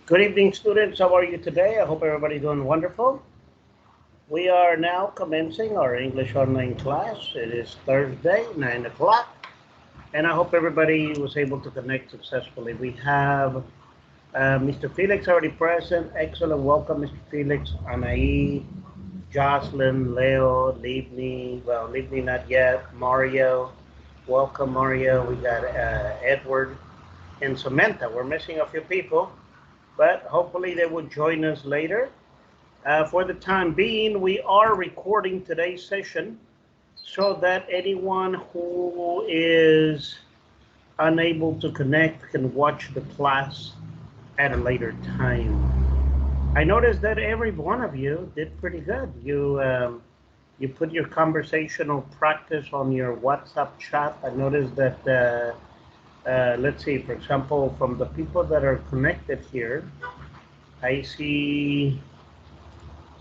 Good evening, students. How are you today? I hope everybody's doing wonderful. We are now commencing our English online class. It is Thursday, 9 o'clock, and I hope everybody was able to connect successfully. We have Mr. Felix already present. Excellent. Welcome, Mr. Felix, Anai, Jocelyn, Leo, Livni. Well, Livni not yet. Mario. Welcome, Mario. We got Edward and Samantha. We're missing a few people, but hopefully they will join us later. For the time being, we are recording today's session so that anyone who is unable to connect can watch the class at a later time. I noticed that every one of you did pretty good. You put your conversational practice on your WhatsApp chat. I noticed that, let's see, for example, from the people that are connected here, I see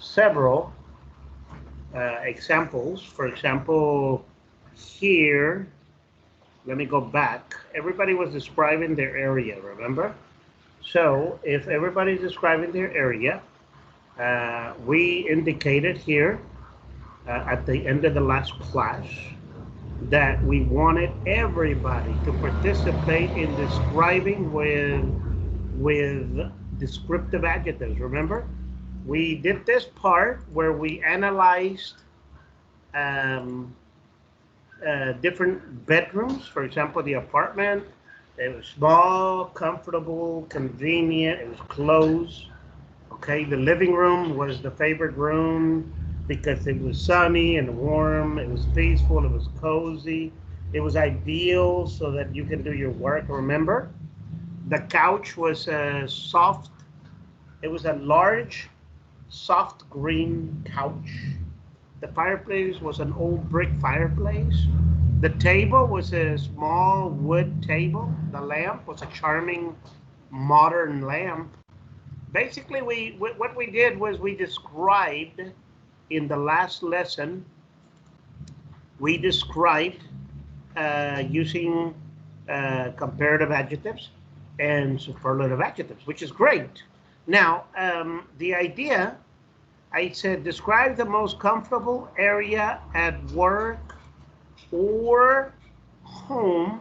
several examples. For example, here, let me go back. Everybody was describing their area, remember? So if everybody's describing their area, we indicated here at the end of the last class that we wanted everybody to participate in describing with descriptive adjectives. Remember, we did this part where we analyzed different bedrooms. For example, the apartment, it was small, comfortable, convenient, it was closed. Okay, the living room was the favorite room because it was sunny and warm, it was peaceful, it was cozy, it was ideal so that you can do your work. Remember, the couch was soft, it was a large, soft green couch. The fireplace was an old brick fireplace. The table was a small wood table. The lamp was a charming modern lamp. Basically, what we did was we described in the last lesson, we described using comparative adjectives and superlative adjectives, which is great. Now, the idea, I said, describe the most comfortable area at work or home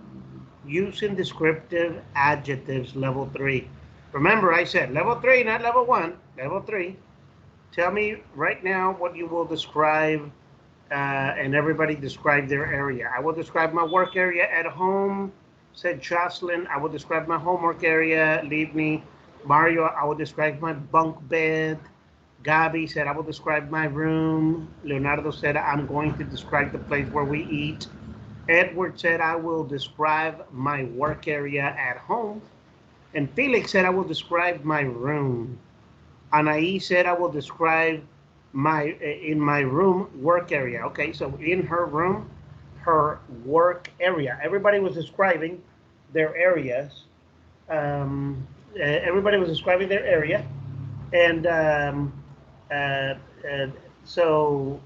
using descriptive adjectives, level 3. Remember, I said level 3, not level 1, level 3. Tell me right now what you will describe, and everybody describe their area. I will describe my work area at home, said Jocelyn. I will describe my homework area, leave me. Mario, I will describe my bunk bed. Gabi said, I will describe my room. Leonardo said, I'm going to describe the place where we eat. Edward said, I will describe my work area at home. And Felix said, I will describe my room. Anai said, I will describe in my room work area. Okay, so in her room, her work area. Everybody was describing their areas. Everybody was describing their area. And so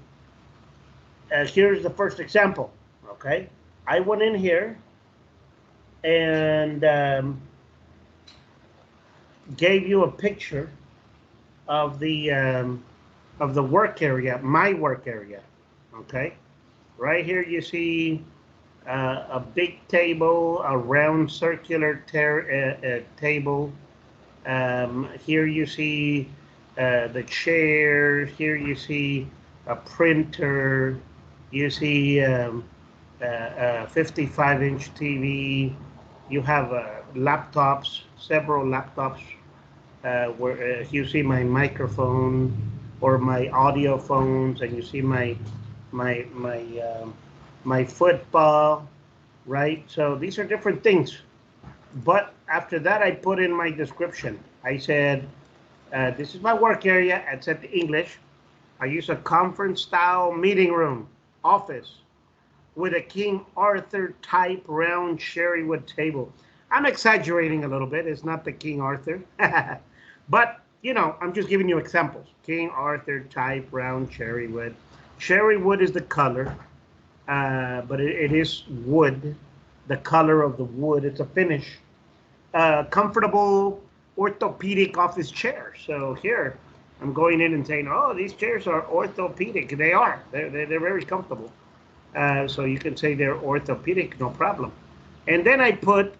here's the first example, okay? I went in here and gave you a picture of the work area, my work area, okay? Right here you see a big table, a round circular table. Here you see the chair. Here you see a printer. You see a 55-inch TV. You have laptops, several laptops. Where you see my microphone or my audio phones, and you see my football, right? So these are different things. But after that, I put in my description. I said, this is my work area. I said English. I use a conference-style meeting room, office, with a King Arthur type round cherrywood table. I'm exaggerating a little bit. It's not the King Arthur. But, you know, I'm just giving you examples. King Arthur type round cherrywood. Cherrywood is the color, but it is wood. The color of the wood. It's a finish. Comfortable orthopedic office chair. So here, I'm going in and saying, oh, these chairs are orthopedic. They are. They're very comfortable. So you can say they're orthopedic, no problem. And then I put,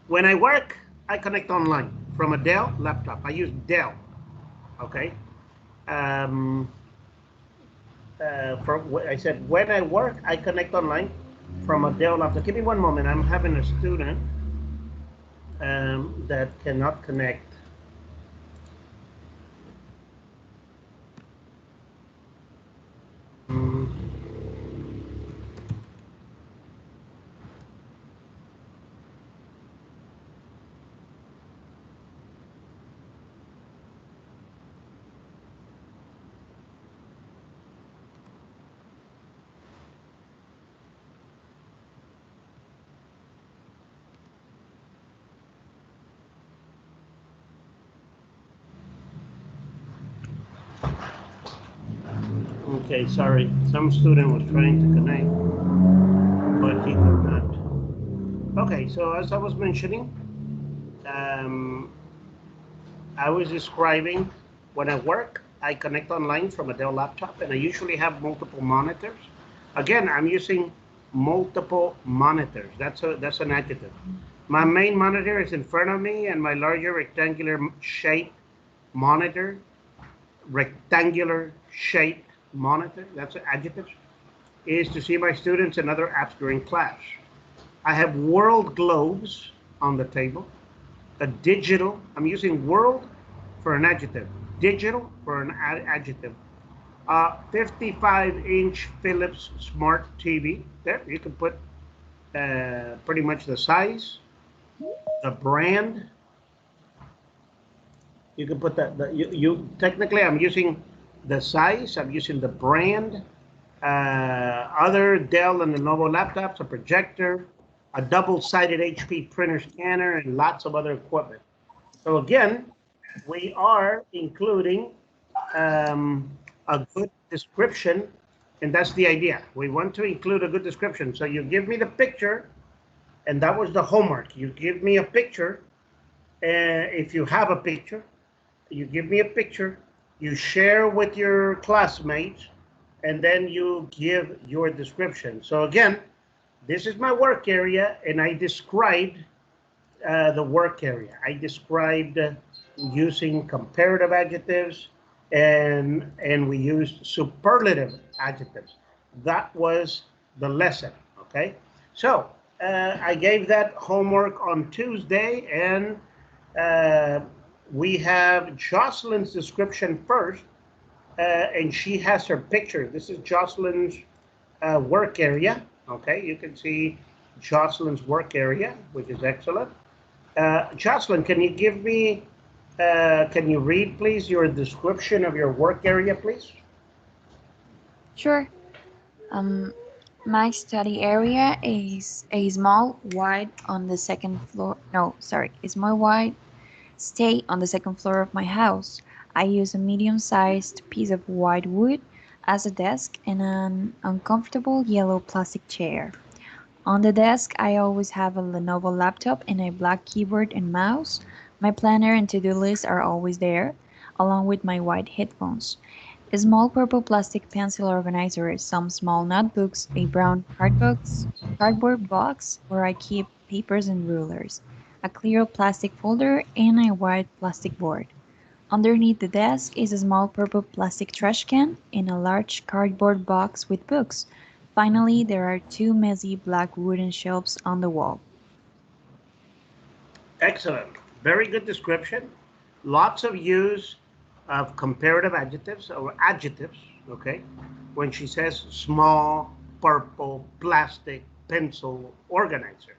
when I work, I connect online from a Dell laptop. I use Dell, okay? I said, when I work, I connect online from a Dell laptop. Give me one moment. I'm having a student that cannot connect. Okay, sorry. Some student was trying to connect, but he could not. Okay, so as I was mentioning, I was describing when I work, I connect online from a Dell laptop, and I usually have multiple monitors. Again, I'm using multiple monitors. That's an adjective. My main monitor is in front of me, and my larger rectangular shaped monitor, that's an adjective, is to see my students and other apps during class. I have world globes on the table. A digital, I'm using world for an adjective, digital for an adjective. 55-inch Philips smart TV. There, you can put pretty much the size, the brand. You can put you technically, I'm using the size, I'm using the brand, other Dell and Lenovo laptops, a projector, a double-sided HP printer scanner, and lots of other equipment. So again, we are including a good description, and that's the idea. We want to include a good description. So you give me the picture, and that was the homework. You give me a picture, if you have a picture, you give me a picture, you share with your classmates, and then you give your description. So again, this is my work area, and I described the work area. I described using comparative adjectives, and we used superlative adjectives. That was the lesson, okay? So I gave that homework on Tuesday, and we have Jocelyn's description first, and she has her picture. This is Jocelyn's work area. Okay, you can see Jocelyn's work area, which is excellent. Jocelyn, can you give me, can you read, please, your description of your work area, please? Sure. My study area is a small white on the second floor. No, sorry, a small white stay on the second floor of my house. I use a medium-sized piece of white wood as a desk and an uncomfortable yellow plastic chair. On the desk, I always have a Lenovo laptop and a black keyboard and mouse. My planner and to-do list are always there, along with my white headphones. A small purple plastic pencil organizer, some small notebooks, a brown cardboard box where I keep papers and rulers, a clear plastic folder, and a white plastic board. Underneath the desk is a small purple plastic trash can and a large cardboard box with books. Finally, there are two messy black wooden shelves on the wall. Excellent. Very good description. Lots of use of comparative adjectives or adjectives, okay? When she says small, purple, plastic, pencil, organizer.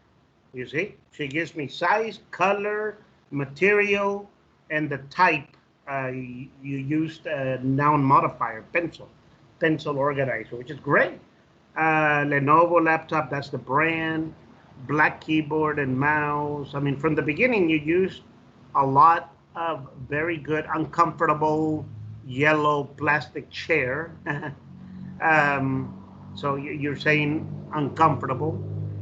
You see, she gives me size, color, material, and the type. You used a noun modifier, pencil organizer, which is great. Lenovo laptop, that's the brand. Black keyboard and mouse. I mean, from the beginning, you used a lot of very good, uncomfortable yellow plastic chair. So you're saying uncomfortable.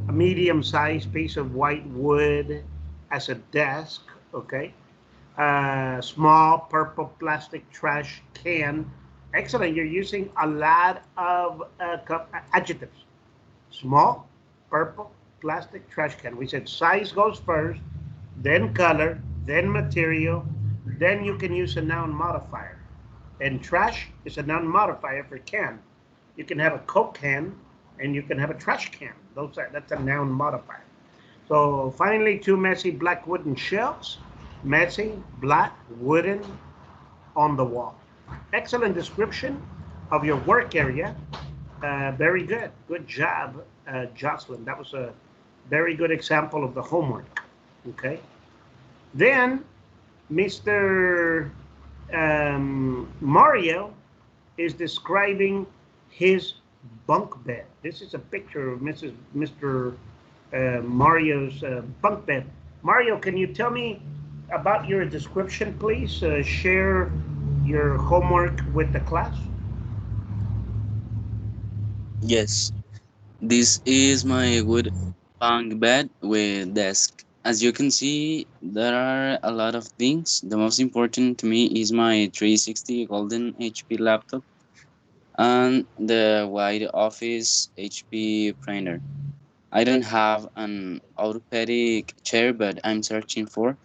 A medium-sized piece of white wood as a desk. Okay. Small purple plastic trash can. Excellent. You're using a lot of adjectives. Small purple plastic trash can. We said size goes first, then color, then material, then you can use a noun modifier. And trash is a noun modifier for can. You can have a Coke can and you can have a trash can. That's a noun modifier. So finally, two messy black wooden shelves. Messy, black, wooden, on the wall. Excellent description of your work area. Very good. Good job, Jocelyn. That was a very good example of the homework. Okay. Then Mr. Mario is describing his bunk bed. This is a picture of Mr. Mario's bunk bed. Mario, can you tell me about your description, please? Share your homework with the class. Yes, this is my wood bunk bed with desk. As you can see, there are a lot of things. The most important to me is my 360 golden HP laptop and the wide office HP printer. I don't have an orthopedic chair, but I'm searching for.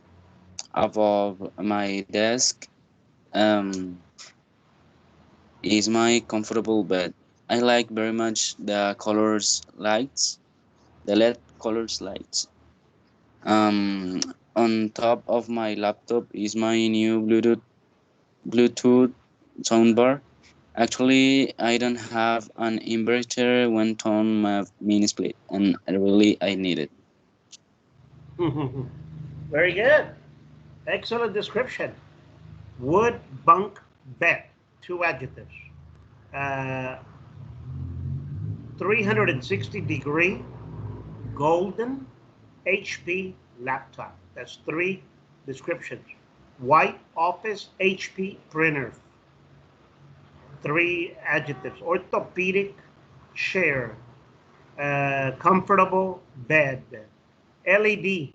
Above my desk um, is my comfortable bed. I like very much the colors lights, the LED colors lights. Um, on top of my laptop is my new Bluetooth soundbar. Actually, I don't have an inverter when on my mini split, and I need it. Very good. Excellent description. Wood bunk bed. Two adjectives. Uh, 360-degree golden HP laptop. That's three descriptions. White office HP printer. Three adjectives. Orthopedic chair. Comfortable bed. LED.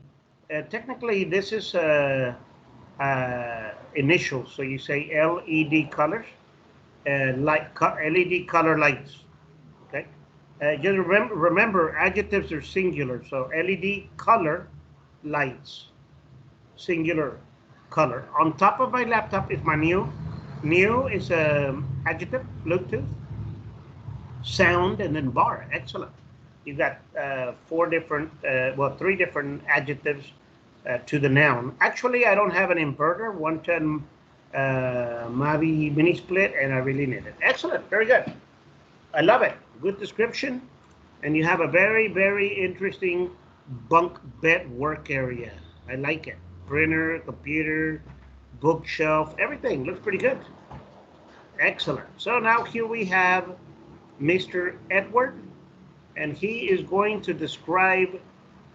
Technically, this is initials, so you say LED colors, LED color lights. Okay. Just remember, adjectives are singular, so LED color lights, singular color. On top of my laptop is my new. New is a adjective, Bluetooth, sound, and then bar. Excellent. You got three different adjectives to the noun. Actually, I don't have an inverter, 110 Mavi mini split, and I really need it. Excellent, very good. I love it. Good description, and you have a very, very interesting bunk bed work area. I like it. Printer, computer, bookshelf, everything looks pretty good. Excellent. So now here we have Mr. Edward, and he is going to describe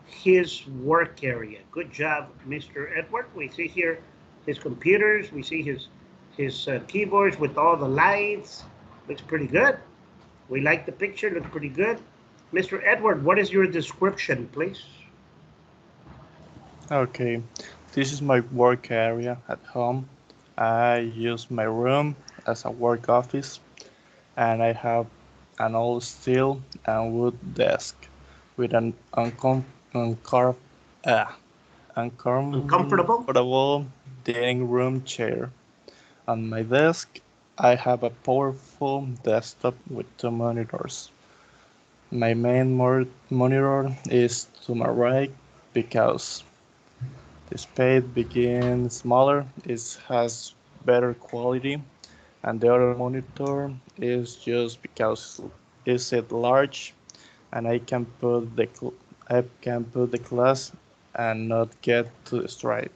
his work area. Good job, Mr. Edward. We see here his computers. We see his keyboards with all the lights. Looks pretty good. We like the picture. Looks pretty good. Mr. Edward, what is your description, please? Okay, this is my work area at home. I use my room as a work office, and I have an old steel and wood desk with an Uncomfortable? uncomfortable dining room chair. On my desk, I have a powerful desktop with two monitors. My main monitor is to my right because the space begins smaller, it has better quality, and the other monitor is just because it's large and I can put the class and not get too distracted.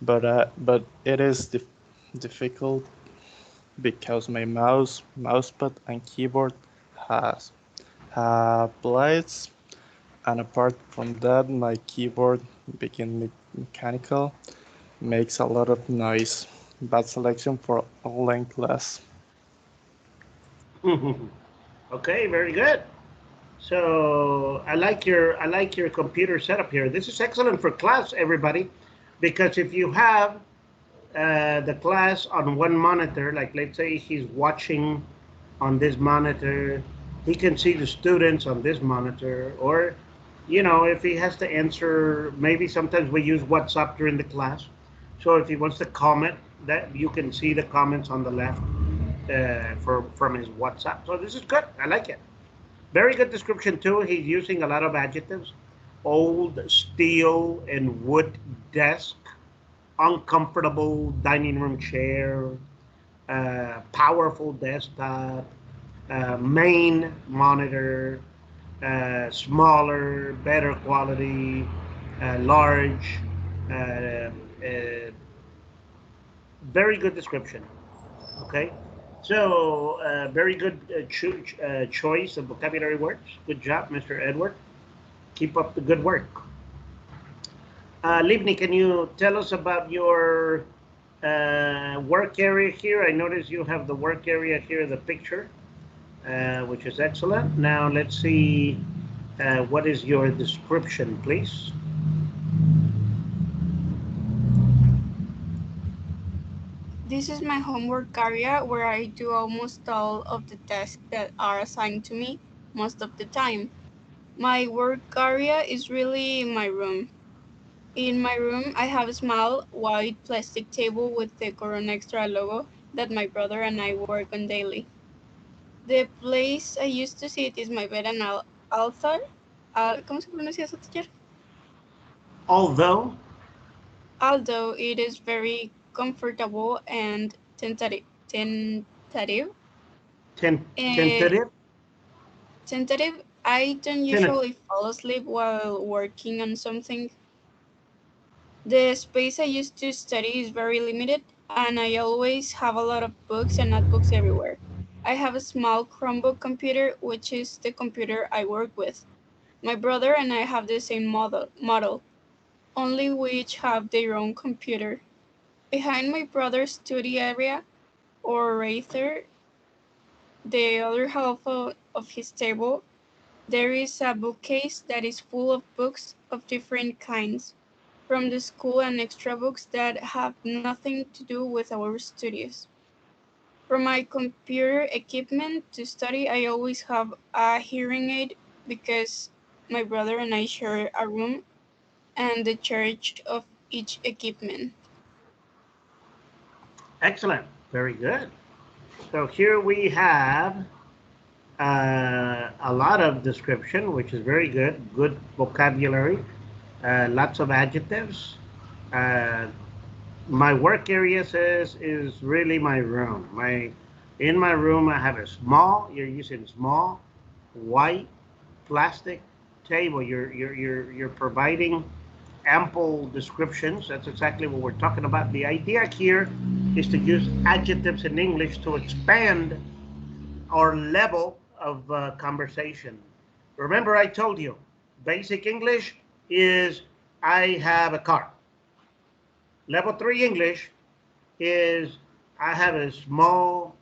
But it is difficult because my mousepad, and keyboard has have lights, and apart from that, my keyboard, being mechanical, makes a lot of noise. Bad selection for online class. Okay, very good. So I like your computer setup here. This is excellent for class, everybody. Because if you have the class on one monitor, like let's say he's watching on this monitor, he can see the students on this monitor, or if he has to answer, maybe sometimes we use WhatsApp during the class. So if he wants to comment, that you can see the comments on the left from his WhatsApp. So this is good. I like it. Very good description too. He's using a lot of adjectives: old, steel, and wood desk, uncomfortable dining room chair, powerful desktop, main monitor, smaller, better quality, large. Uh, uh, Very good description. Okay. So, very good choice of vocabulary words. Good job, Mr. Edward. Keep up the good work. Livni, can you tell us about your work area here? I notice you have the work area here, the picture, which is excellent. Now let's see, what is your description, please? This is my homework area where I do almost all of the tasks that are assigned to me most of the time. My work area is really my room. In my room, I have a small white plastic table with the Corona Extra logo that my brother and I work on daily. The place I used to sit is my bed and altar. ¿Cómo se pronuncia eso, teacher? Although It is very comfortable and tentative. tentative. Tentative. I don't usually fall asleep while working on something. The space I used to study is very limited, and I always have a lot of books and notebooks everywhere. I have a small Chromebook computer, which is the computer I work with. My brother and I have the same model, only we each have their own computer. Behind my brother's study area, or rather, the other half of his table, there is a bookcase that is full of books of different kinds, from the school and extra books that have nothing to do with our studies. For my computer equipment to study, I always have a hearing aid because my brother and I share a room and the charge of each equipment. Excellent. Very good. So here we have a lot of description, which is very good. Good vocabulary. Lots of adjectives. My work area says is really my room. In my room I have a small. You're using small, white, plastic table. You're providing ample descriptions. That's exactly what we're talking about. The idea here is to use adjectives in English to expand our level of conversation. Remember, I told you, basic English is I have a car. Level 3 English is I have a small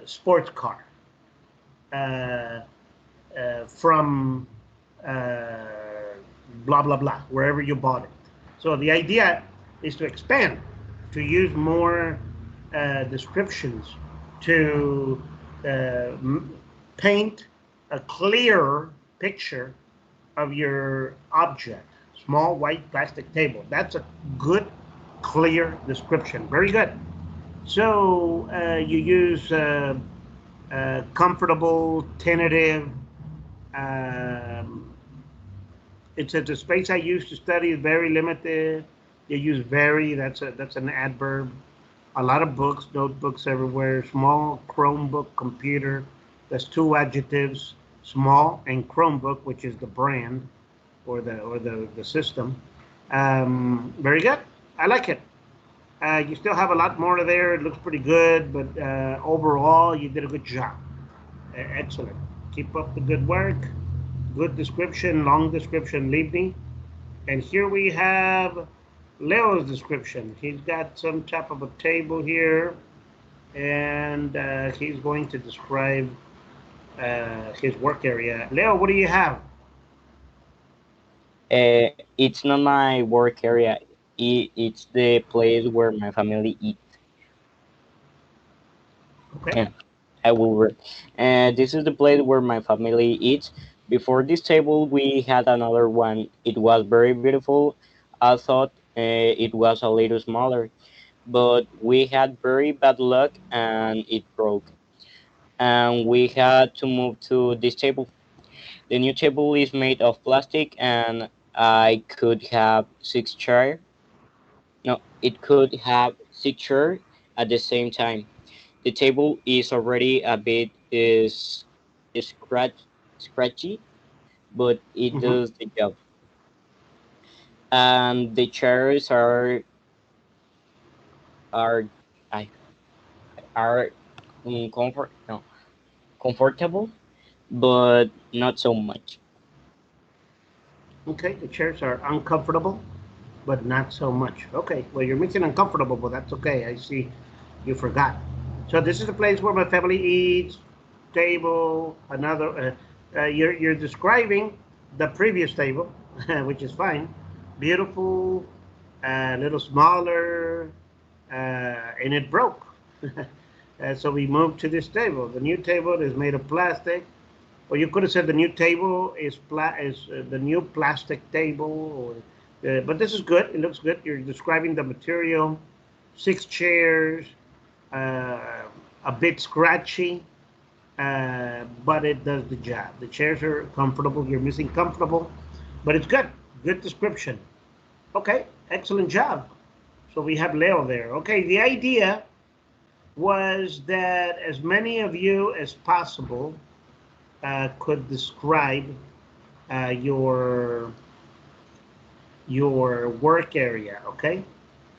sports car from blah, blah, blah, wherever you bought it. So the idea is to expand, to use more descriptions to paint a clearer picture of your object. Small white plastic table. That's a good, clear description. Very good. So you use comfortable, tentative. It says the space I use to study is very limited. You use very. That's an adverb. A lot of books, notebooks everywhere. Small Chromebook computer. That's two adjectives. Small and Chromebook, which is the brand or the system. Very good. I like it. You still have a lot more there. It looks pretty good, but overall, you did a good job. Excellent. Keep up the good work. Good description, long description, Livni. And here we have Leo's description. He's got some type of a table here, and he's going to describe his work area. Leo, what do you have? It's not my work area. It's the place where my family eat. Okay. Yeah, I will read. And this is the place where my family eats. Before this table, we had another one. It was very beautiful. I thought it was a little smaller, but we had very bad luck and it broke. And we had to move to this table. The new table is made of plastic, and I could have six chairs. No, it could have six chairs at the same time. The table is already a bit scratchy, but it Mm-hmm. does the job. And the chairs are I- are no, comfortable, but not so much. Okay, the chairs are uncomfortable, but not so much. Okay, well, you're mixing uncomfortable, but that's okay. I see you forgot. So this is the place where my family eats. Table, another. You're describing the previous table, which is fine. Beautiful, a little smaller, and it broke. So we moved to this table. The new table is made of plastic. Or you could have said the new table is the new plastic table. But this is good. It looks good. You're describing the material. Six chairs, uh, a bit scratchy, but it does the job. The chairs are comfortable. You're missing comfortable, but it's good. Good description. Okay, excellent job. So we have Leo there. Okay, the idea was that as many of you as possible could describe uh, your work area, okay?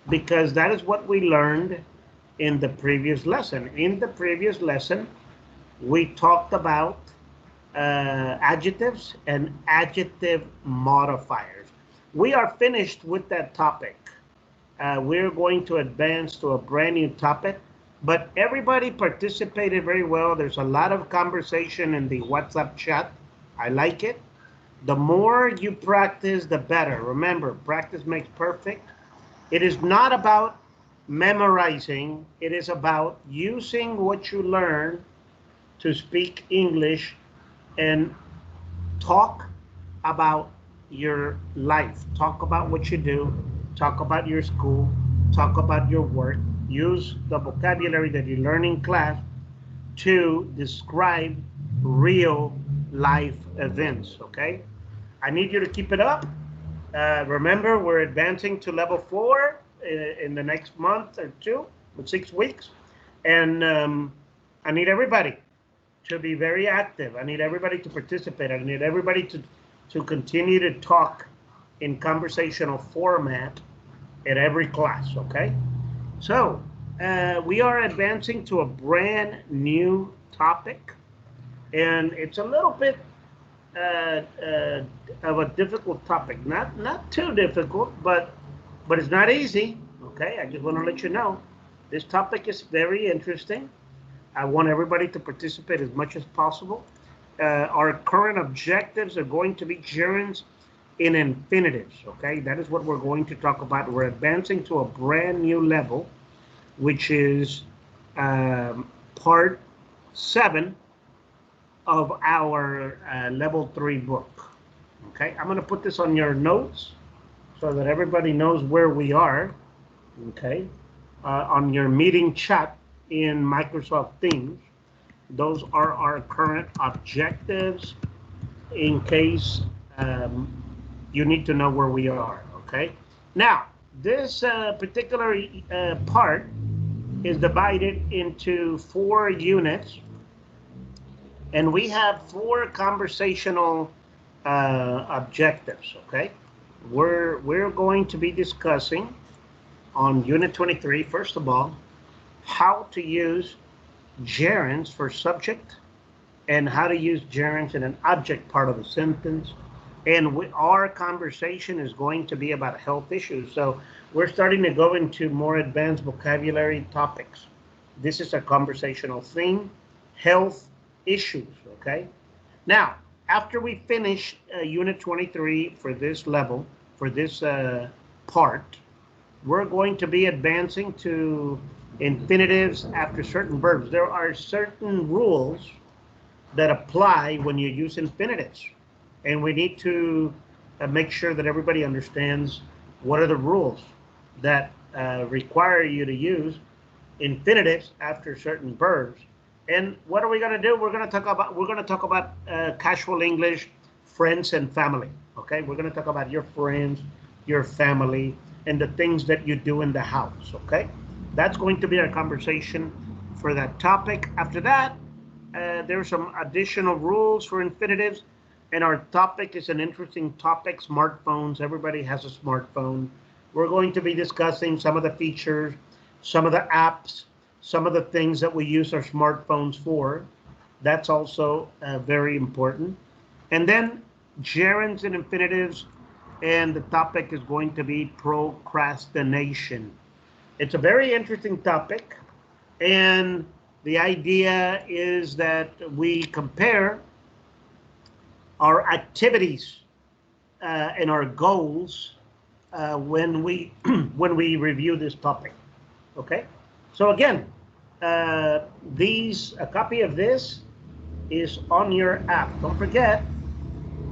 Because that is what we learned in the previous lesson. In the previous lesson, we talked about adjectives and adjective modifiers. We are finished with that topic. We're going to advance to a brand new topic, but everybody participated very well. There's a lot of conversation in the WhatsApp chat. I like it. The more you practice, the better. Remember, practice makes perfect. It is not about memorizing, it is about using what you learn to speak English and talk about your life. Talk about what you do. Talk about your school. Talk about your work. Use the vocabulary that you learn in class to describe real life events, okay? I need you to keep it up. Remember, we're advancing to level 4 in the next month or two, 6 weeks. And I need everybody to be very active. I need everybody to participate. I need everybody to continue to talk in conversational format at every class, okay? So we are advancing to a brand new topic, and it's a little bit of a difficult topic. Not too difficult, but it's not easy. Okay, I just want to let you know this topic is very interesting. I want everybody to participate as much as possible. Our current objectives are going to be gerunds in infinitives. Okay, that is what we're going to talk about. We're advancing to a brand new level, which is part 7 of our level 3 book. Okay, I'm going to put this on your notes so that everybody knows where we are. Okay, on your meeting chat in Microsoft Teams. Those are our current objectives in case you need to know where we are. Okay, now this particular part is divided into 4 units, and we have 4 conversational objectives. Okay, we're going to be discussing on Unit 23, first of all, how to use gerunds for subject and how to use gerunds in an object part of a sentence. And our conversation is going to be about health issues. So we're starting to go into more advanced vocabulary topics. This is a conversational theme, health issues, okay? Now, after we finish Unit 23 for this level, for this part, we're going to be advancing to infinitives after certain verbs. There are certain rules that apply when you use infinitives. And we need to make sure that everybody understands what are the rules that require you to use infinitives after certain verbs. And what are we going to do? We're going to talk about casual English, friends and family. Okay, we're going to talk about your friends, your family, and the things that you do in the house. Okay, that's going to be our conversation for that topic. After that, there's some additional rules for infinitives, and our topic is an interesting topic: smartphones. Everybody has a smartphone. We're going to be discussing some of the features, some of the apps, some of the things that we use our smartphones for. That's also very important. And then gerunds and infinitives, and the topic is going to be procrastination. It's a very interesting topic, and the idea is that we compare our activities and our goals when we when we review this topic. Okay, so again, a copy of this is on your app. Don't forget,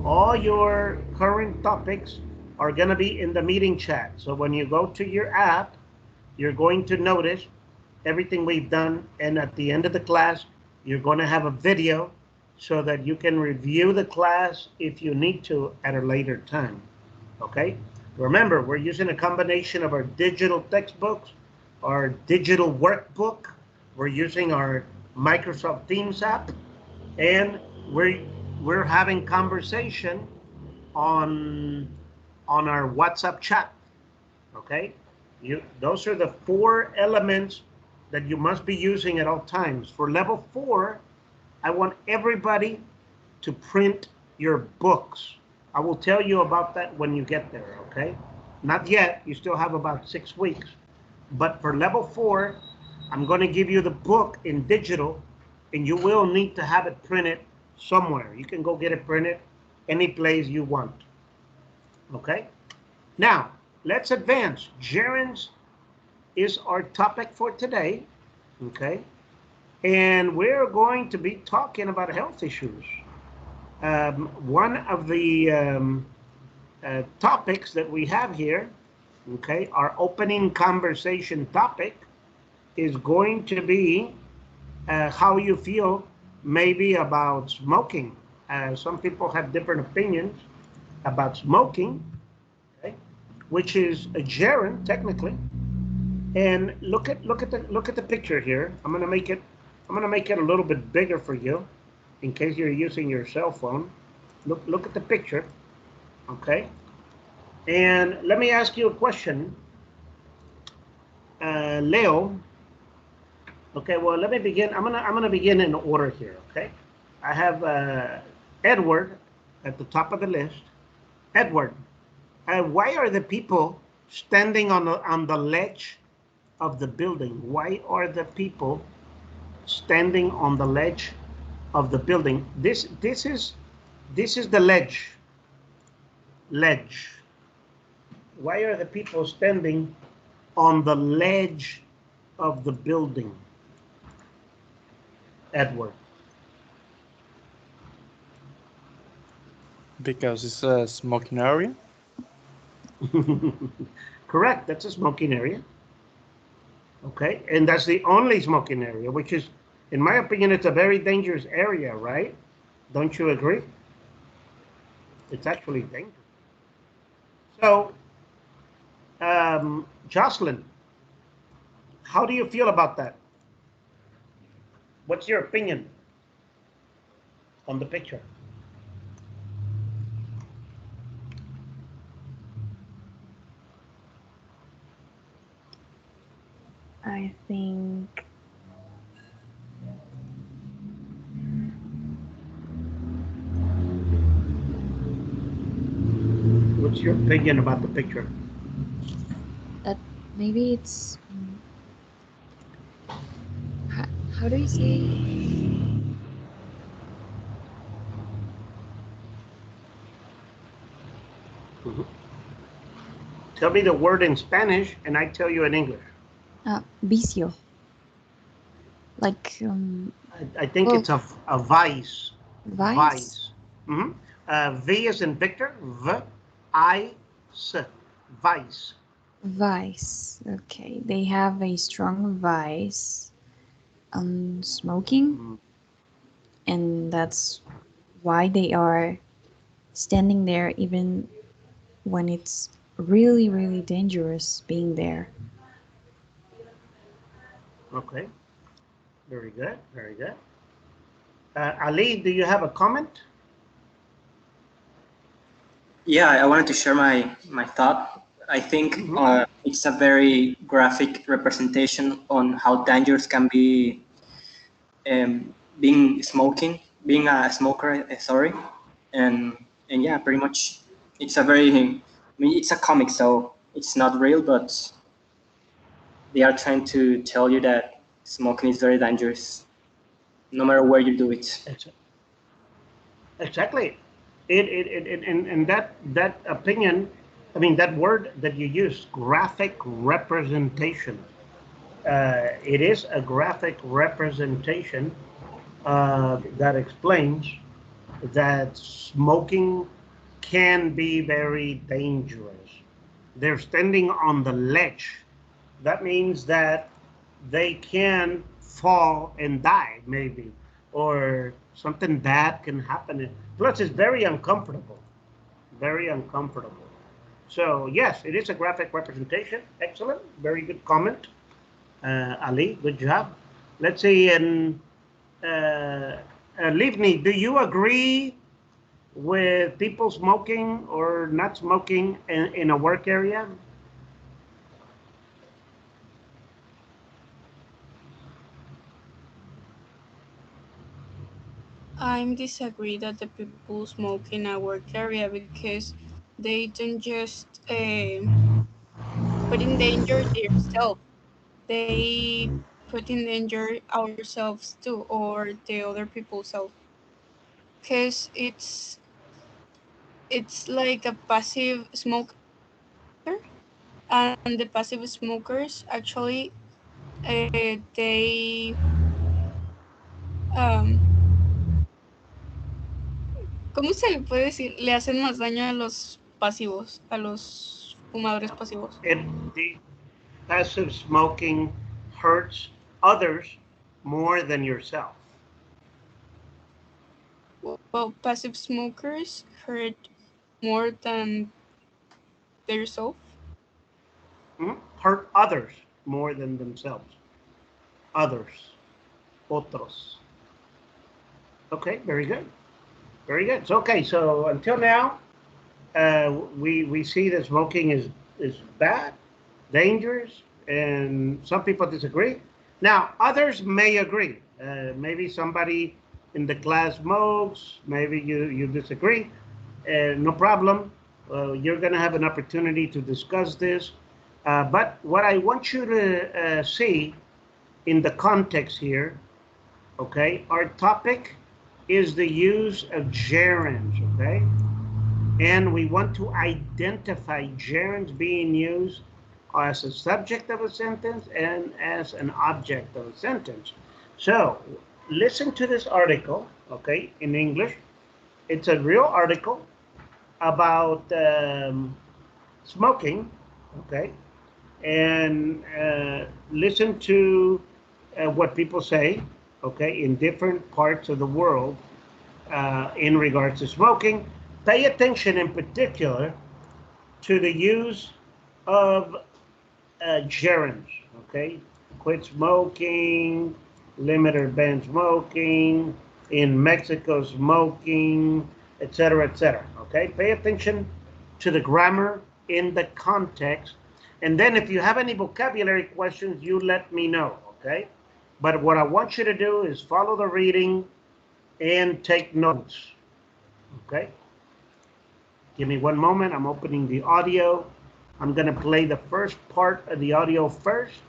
all your current topics are going to be in the meeting chat. So when you go to your app, you're going to notice everything we've done, and at the end of the class, you're going to have a video so that you can review the class if you need to at a later time. Okay, remember, we're using a combination of our digital textbooks, our digital workbook, we're using our Microsoft Teams app, and we're having conversation on our WhatsApp chat. Okay, those are the 4 elements that you must be using at all times. For level 4, I want everybody to print your books. I will tell you about that when you get there, okay? Not yet, you still have about 6 weeks. But for level 4, I'm going to give you the book in digital, and you will need to have it printed somewhere. You can go get it printed any place you want, okay? Now, let's advance. Gerunds is our topic for today, okay? And we're going to be talking about health issues. One of the topics that we have here, okay, our opening conversation topic is going to be how you feel maybe about smoking. Some people have different opinions about smoking, okay, which is a gerund technically. And look at the picture here. I'm gonna make it a little bit bigger for you, in case you're using your cell phone. Look at the picture, okay? And let me ask you a question, Leo. Okay, well, let me begin. I'm gonna begin in order here, okay? I have Edward at the top of the list. Edward, why are the people standing on the ledge of the building? Why are the people standing on the ledge of the building? This is the ledge. Ledge. Why are the people standing on the ledge of the building? Edward. Because it's a smoking area. Correct, that's a smoking area. Okay, and that's the only smoking area, which is, in my opinion, it's a very dangerous area, right? Don't you agree? It's actually dangerous. So, Jocelyn, how do you feel about that? What's your opinion on the picture? I think What's your opinion about the picture? that maybe it's how do you say Mhm. Tell me the word in Spanish, and I tell you in English. Vicio. Like, I think well, it's a vice. vice? Vice. Mhm. V is in Victor. V-I-C. Vice. Vice. Okay. They have a strong vice on smoking, Mm. and that's why they are standing there even when it's really, really dangerous being there. Okay. Very good. Very good. Ali, do you have a comment? Yeah, I wanted to share my thought. I think Mhm. it's a very graphic representation on how dangerous can be being a smoker. Sorry, and yeah, pretty much it's a very. I mean, it's a comic, so it's not real, but they are trying to tell you that smoking is very dangerous, no matter where you do it. Ex- Exactly. And that opinion, I mean, that word that you use, graphic representation. It is a graphic representation that explains that smoking can be very dangerous. They're standing on the ledge. That means that they can fall and die, maybe, or something bad can happen. Plus, it's very uncomfortable. Very uncomfortable. So, yes, it is a graphic representation. Excellent. Very good comment. Ali, good job. Let's see, and Livni, do you agree with people smoking or not smoking in a work area? I'm disagree that the people smoke in a work area because they don't just put in danger themselves. They put in danger ourselves too, or the other people's self. Because it's like a passive smoker, and the passive smokers actually they um, ¿cómo se le puede decir? Le hacen más daño a los pasivos, a los fumadores pasivos. The passive smoking hurts others more than yourself. Well, passive smokers hurt more than themselves. Hurt others more than themselves. Others. Otros. Okay, very good. Very good. So, okay, so until now, we see that smoking is bad, dangerous, and some people disagree. Now, others may agree. Maybe somebody in the class smokes, maybe you disagree. No problem. You're going to have an opportunity to discuss this. But what I want you to see in the context here, okay, our topic is the use of gerunds, okay? And we want to identify gerunds being used as a subject of a sentence and as an object of a sentence. So listen to this article, okay, in English. It's a real article about smoking, okay, and listen to what people say, okay, in different parts of the world in regards to smoking. Pay attention in particular to the use of gerunds, okay? Quit smoking, limit or ban smoking, in Mexico smoking, etc., okay? Pay attention to the grammar in the context. And then if you have any vocabulary questions, you let me know, okay? But what I want you to do is follow the reading and take notes, okay? Give me one moment. I'm opening the audio. I'm going to play the first part of the audio first.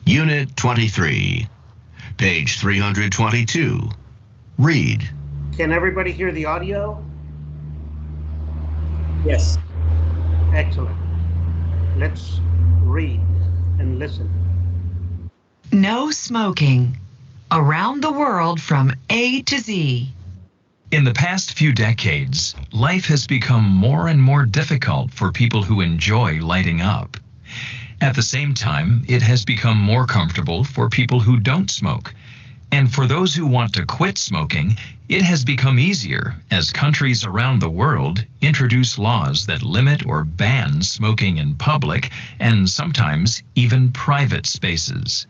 Unit 23, page 322. Read. Can everybody hear the audio? Yes. Excellent. Let's read and listen. No smoking. Around the world from A to Z. In the past few decades, life has become more and more difficult for people who enjoy lighting up. At the same time, it has become more comfortable for people who don't smoke. And for those who want to quit smoking, it has become easier as countries around the world introduce laws that limit or ban smoking in public and sometimes even private spaces.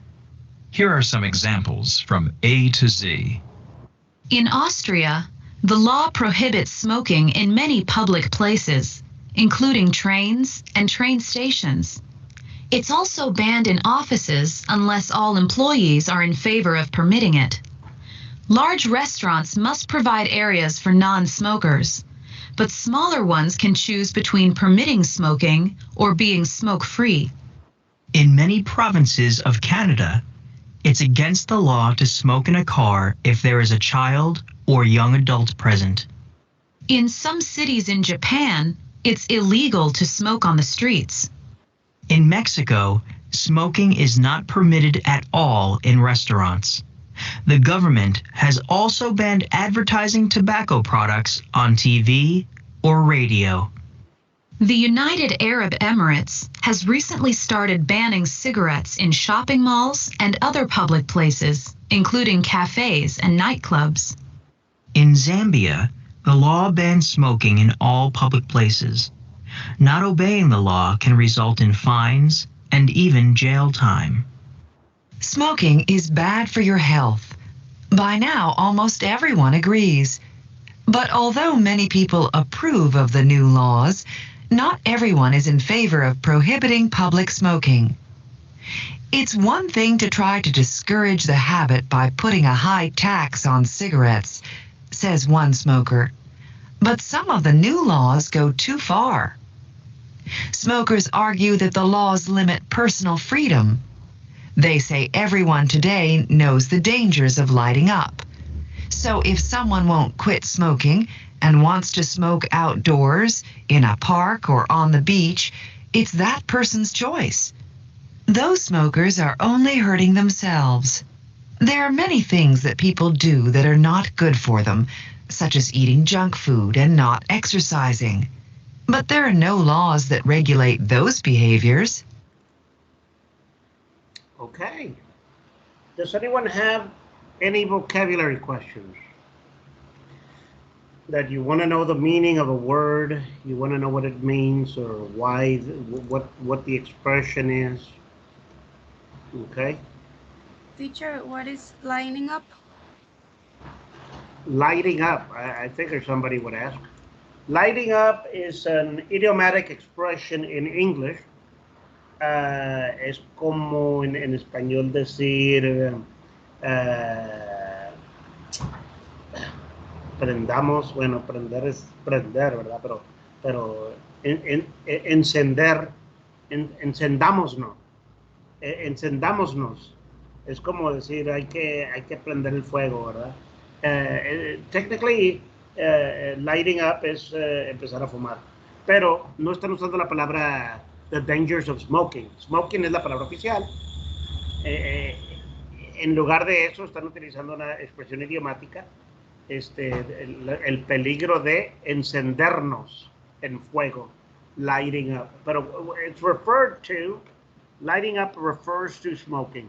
Here are some examples from A to Z. In Austria, the law prohibits smoking in many public places, including trains and train stations. It's also banned in offices unless all employees are in favor of permitting it. Large restaurants must provide areas for non-smokers, but smaller ones can choose between permitting smoking or being smoke-free. In many provinces of Canada, it's against the law to smoke in a car if there is a child or young adult present. In some cities in Japan, it's illegal to smoke on the streets. In Mexico, smoking is not permitted at all in restaurants. The government has also banned advertising tobacco products on TV or radio. The United Arab Emirates has recently started banning cigarettes in shopping malls and other public places, including cafes and nightclubs. In Zambia, the law bans smoking in all public places. Not obeying the law can result in fines and even jail time. Smoking is bad for your health. By now, almost everyone agrees. But although many people approve of the new laws, not everyone is in favor of prohibiting public smoking. It's one thing to try to discourage the habit by putting a high tax on cigarettes, says one smoker. But some of the new laws go too far. Smokers argue that the laws limit personal freedom. They say everyone today knows the dangers of lighting up. So if someone won't quit smoking and wants to smoke outdoors, in a park or on the beach, it's that person's choice. Those smokers are only hurting themselves. There are many things that people do that are not good for them, such as eating junk food and not exercising. But there are no laws that regulate those behaviors. Okay. Does anyone have any vocabulary questions? That you want to know the meaning of a word, you want to know what it means or why, what the expression is? Okay. Teacher, what is lining up? Lighting up, I figured somebody would ask. Lighting up is an idiomatic expression in English. Es como en español decir prendamos, bueno, prender es prender, ¿verdad? Pero encender, encendámonos. Encendámonos. Es como decir, hay que prender el fuego, ¿verdad? Technically, lighting up es empezar a fumar. Pero no están usando la palabra the dangers of smoking. Smoking es la palabra oficial. En lugar de eso, están utilizando una expresión idiomática, el peligro de encendernos en fuego, lighting up. Pero it's referred to, lighting up refers to smoking.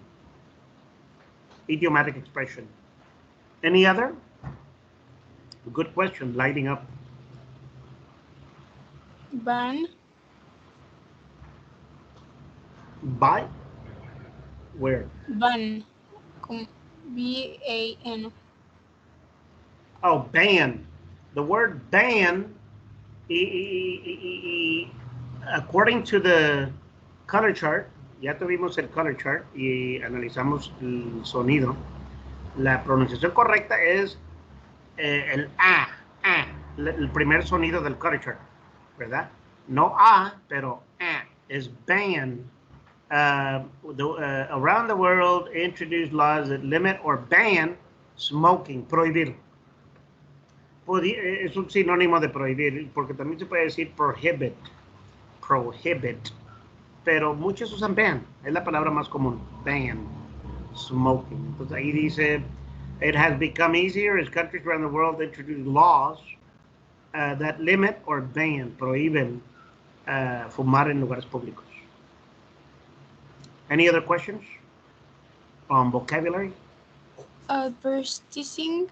Idiomatic expression. Any other? Good question, lighting up. Ban. By? Where? Ban. B-A-N. Oh, ban. The word ban, according to the color chart, ya tuvimos el color chart y analizamos el sonido. La pronunciación correcta es el A, el primer sonido del color chart, ¿verdad? No A, pero A, es ban. Around the world, introduce laws that limit or ban smoking, prohibir. Es un sinónimo de prohibir, porque también se puede decir prohibit, pero muchos usan ban, es la palabra más común, ban, smoking. Entonces ahí dice, it has become easier as countries around the world introduce laws that limit or ban, prohíben fumar en lugares públicos. Any other questions on vocabulary? Advertising.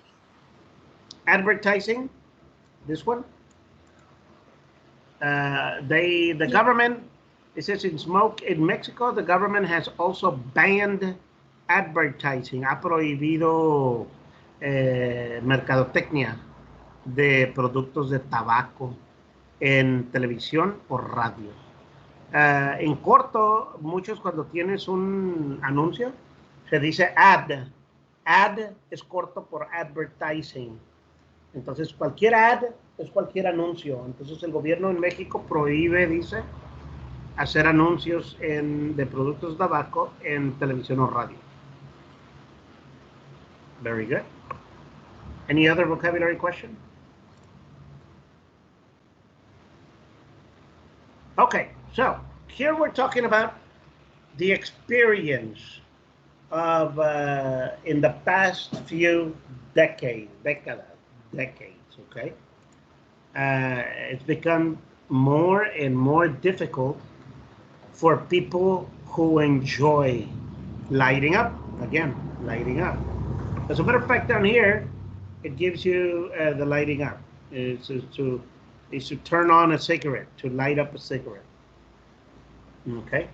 Advertising, this one. The government, it says in Mexico, the government has also banned advertising, ha prohibido mercadotecnia de productos de tabaco en televisión o radio. En corto, muchos cuando tienes un anuncio, se dice ad. Ad es corto por advertising. Entonces, cualquier ad es cualquier anuncio. Entonces, el gobierno en México prohíbe, dice, hacer anuncios de productos de tabaco en televisión o radio. Very good. Any other vocabulary question? Okay, so here we're talking about the experience of in the past few decades, okay? It's become more and more difficult for people who enjoy lighting up. Again, lighting up. As a matter of fact, down here, it gives you the lighting up. Is to turn on a cigarette, to light up a cigarette. Okay?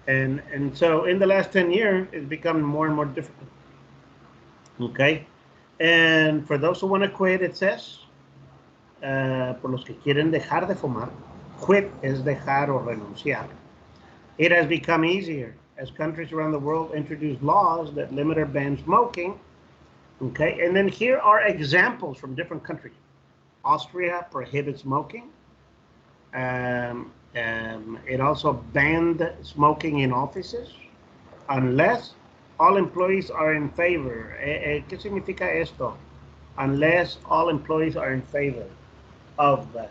And so in the last 10 years, it's become more and more difficult. Okay? And for those who want to quit, it says, por los que quieren dejar de fumar, quit es dejar o renunciar. It has become easier as countries around the world introduce laws that limit or ban smoking. Okay, and then here are examples from different countries. Austria prohibits smoking. It also banned smoking in offices unless all employees are in favor. ¿Qué significa esto? Unless all employees are in favor of that.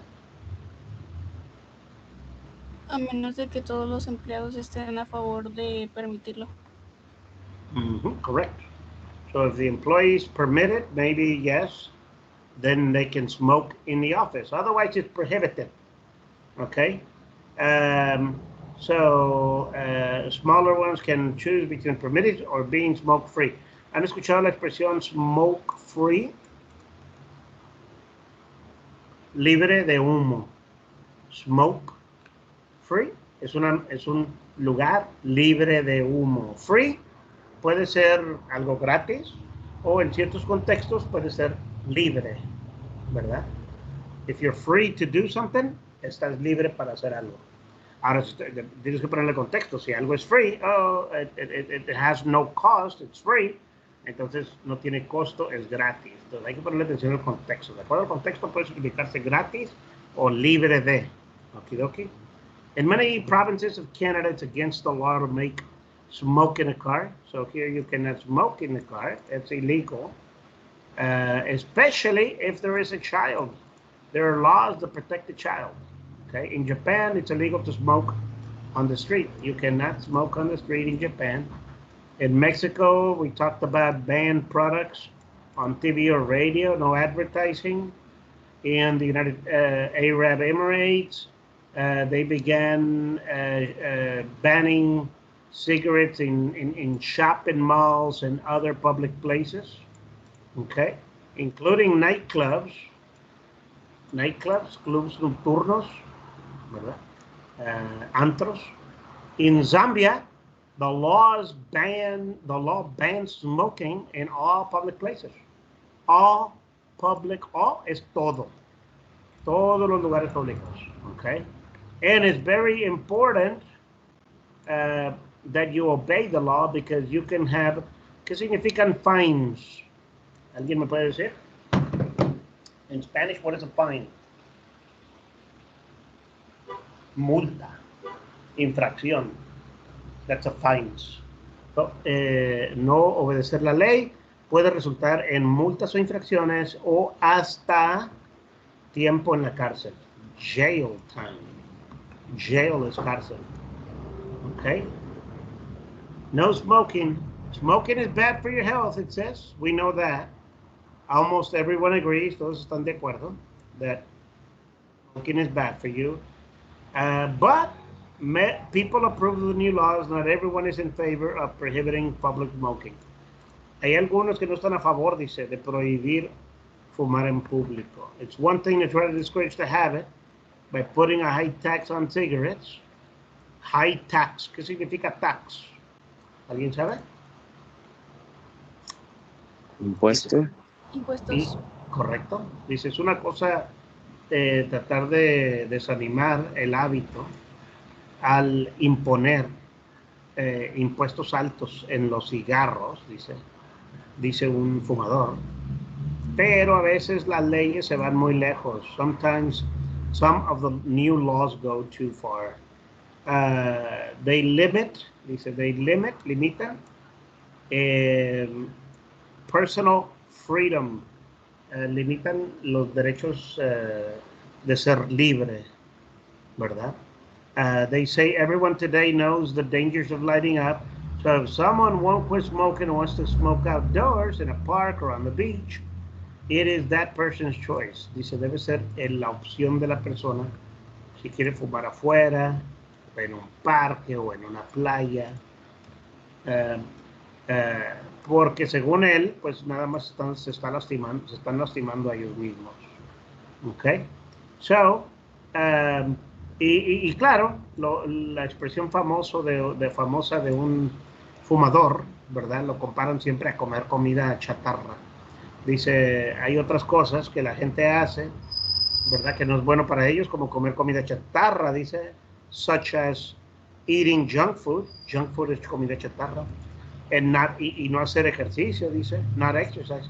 A menos de que todos los empleados estén a favor de permitirlo. Correct. So if the employees permit it, maybe yes, then they can smoke in the office. Otherwise, it's prohibited. Okay? Smaller ones can choose between permitted or being smoke-free. ¿Han escuchado la expresión smoke-free? Libre de humo. Smoke-free es un lugar libre de humo. Free puede ser algo gratis o en ciertos contextos puede ser libre, ¿verdad? If you're free to do something, estás libre para hacer algo. Ahora tienes que ponerle contexto. Si algo es free, it has no cost, it's free, entonces no tiene costo, es gratis. Entonces hay que ponerle atención al contexto. De acuerdo al contexto puede significarse gratis o libre de. Okidoki. In many provinces of Canada, it's against the law to make smoke in a car. So here you cannot smoke in the car. It's illegal, especially if there is a child. There are laws that protect the child. Okay, in Japan, it's illegal to smoke on the street. You cannot smoke on the street in Japan. In Mexico, we talked about banned products on TV or radio, no advertising. In the United Arab Emirates, they began banning cigarettes in shopping malls and other public places, okay, including nightclubs, clubs nocturnos, ¿verdad? Antros. In Zambia, the law bans smoking in all public places. All es todo. Todos los lugares públicos, okay? And it's very important that you obey the law because you can have, ¿qué significan fines? ¿Alguien me puede decir? In Spanish, what is a fine? Multa, infracción. That's a fines. So, no obedecer la ley puede resultar en multas o infracciones o hasta tiempo en la cárcel. Jail time. Jail is cárcel. Okay? No smoking. Smoking is bad for your health, it says. We know that. Almost everyone agrees, todos están de acuerdo, that smoking is bad for you. But people approve of the new laws. Not everyone is in favor of prohibiting public smoking. Hay algunos que no están a favor, dice, de prohibir fumar en público. It's one thing to try to discourage the habit by putting a high tax on cigarettes. High tax. ¿Qué significa tax? ¿Alguien sabe? Impuesto. Impuestos. Correcto. Dice, es una cosa tratar de desanimar el hábito al imponer impuestos altos en los cigarros, dice un fumador. Pero a veces las leyes se van muy lejos. Sometimes some of the new laws go too far. They limitan personal freedom. Limitan los derechos de ser libre, ¿verdad? They say everyone today knows the dangers of lighting up. So if someone won't quit smoking and wants to smoke outdoors in a park or on the beach, it is that person's choice. Dice, debe ser la opción de la persona si quiere fumar afuera, en un parque o en una playa. Porque según él, pues nada más se están lastimando a ellos mismos. Okay? So, y claro, la expresión famosa de un fumador, ¿verdad? Lo comparan siempre a comer comida chatarra. Dice, hay otras cosas que la gente hace, ¿verdad? Que no es bueno para ellos, como comer comida chatarra, dice, such as eating junk food. Junk food es comida chatarra. Y no hacer ejercicio, dice, not exercise.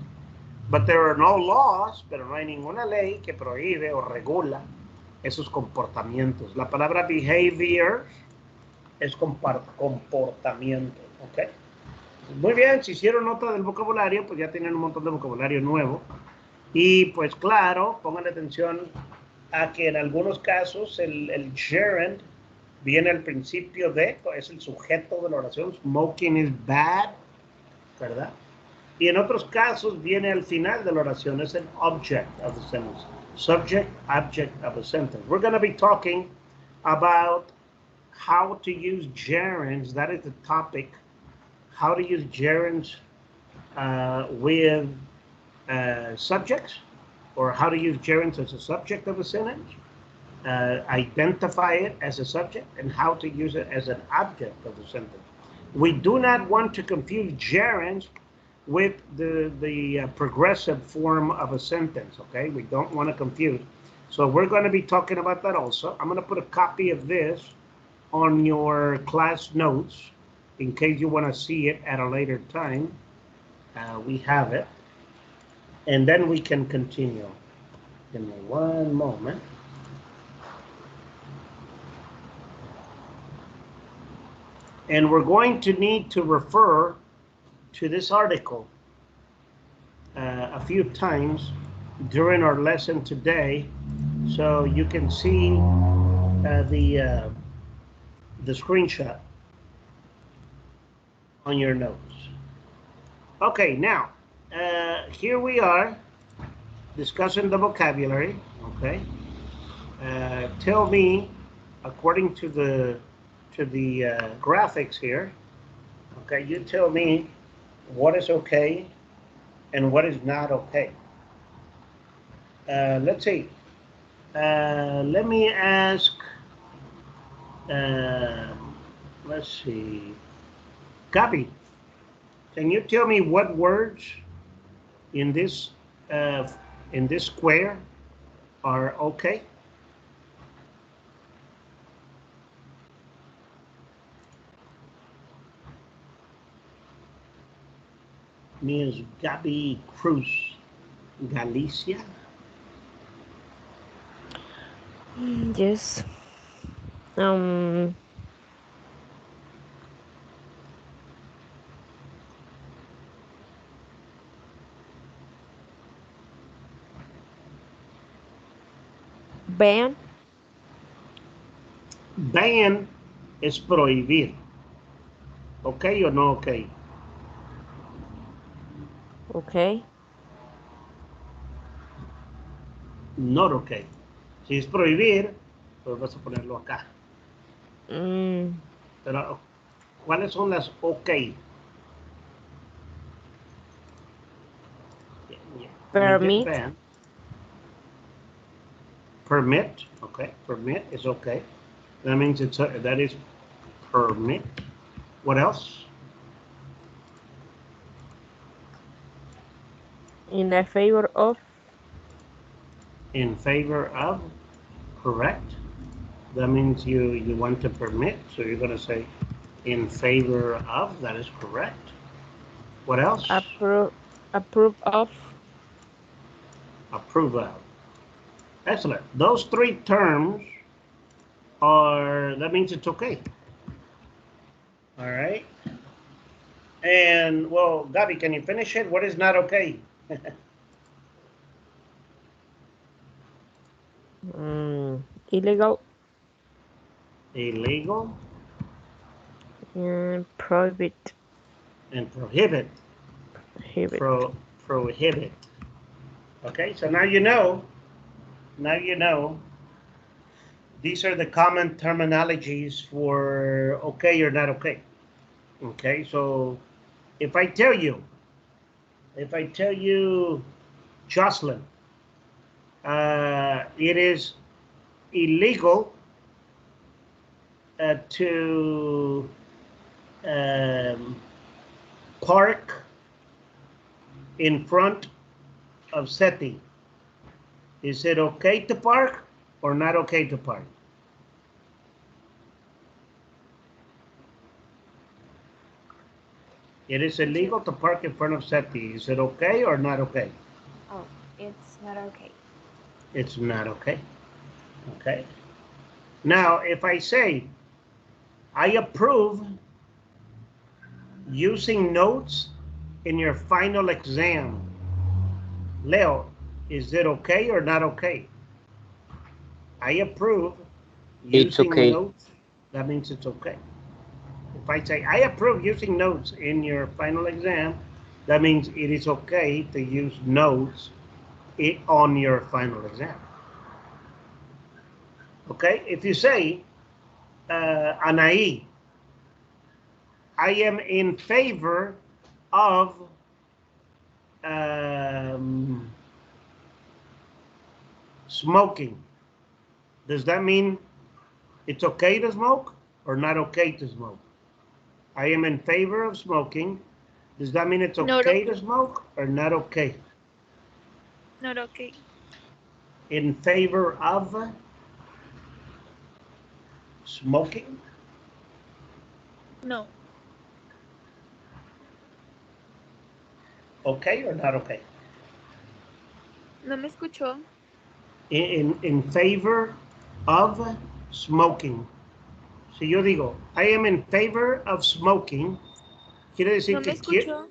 But there are no laws, pero no hay ninguna ley que prohíbe o regula esos comportamientos. La palabra behavior es comportamiento, ¿ok? Muy bien, si hicieron nota del vocabulario, pues ya tienen un montón de vocabulario nuevo. Y pues claro, pongan atención a que en algunos casos el gerund viene al principio de, es el sujeto de la oración, smoking is bad, ¿verdad? Y en otros casos viene al final de la oración, es el object of the sentence. Subject, object of a sentence. We're going to be talking about how to use gerunds, that is the topic, how to use gerunds with subjects, or how to use gerunds as a subject of a sentence, identify it as a subject, and how to use it as an object of a sentence. We do not want to confuse gerunds with the progressive form of a sentence, okay? We don't want to confuse. So we're going to be talking about that also. I'm going to put a copy of this on your class notes in case you want to see it at a later time. We have it. And then we can continue. Give me one moment. And we're going to need to refer to this article a few times during our lesson today, so you can see the screenshot on your notes. Okay, now here we are discussing the vocabulary. Okay, tell me, according to the graphics here. Okay, you tell me what is okay and what is not okay. Let's see. Let me ask, let's see. Gabi, can you tell me what words in this square are okay? Ms. Gabi Cruz, Galicia. Yes. Ban. Ban es prohibir. ¿Ok o no ok? Okay. Not ok. Si es prohibir, pues vas a ponerlo acá. Pero, ¿cuáles son las ok? Permit. Permit, okay. Permit is okay. That means that is permit. What else? In a favor of. In favor of, correct. That means you want to permit, so you're going to say in favor of. That is correct. What else? Approve of. Approve of. Excellent. Those three terms are, that means it's okay. All right. And, well, Gabi, can you finish it? What is not okay? Illegal. Illegal. And prohibit. And prohibit. Prohibit. Okay, so now you know. Now you know. These are the common terminologies for okay or not okay. Okay, so if I tell you, Jocelyn, it is illegal to park in front of CETI. Is it okay to park or not okay to park? It is illegal to park in front of CETI. Is it okay or not okay? Oh, it's not okay. It's not okay. Okay. Now, if I say, I approve using notes in your final exam, Leo, is it okay or not okay? I approve using notes. That means it's okay. If I say, I approve using notes in your final exam, that means it is okay to use notes on your final exam. Okay, if you say, Anaí, I am in favor of smoking. Does that mean it's okay to smoke or not okay to smoke? I am in favor of smoking. Does that mean it's okay to smoke or not okay? Not okay. In favor of smoking? No. Okay or not okay? No me escuchó. In favor of smoking. Si yo digo, I am in favor of smoking, quiere decir que quiero.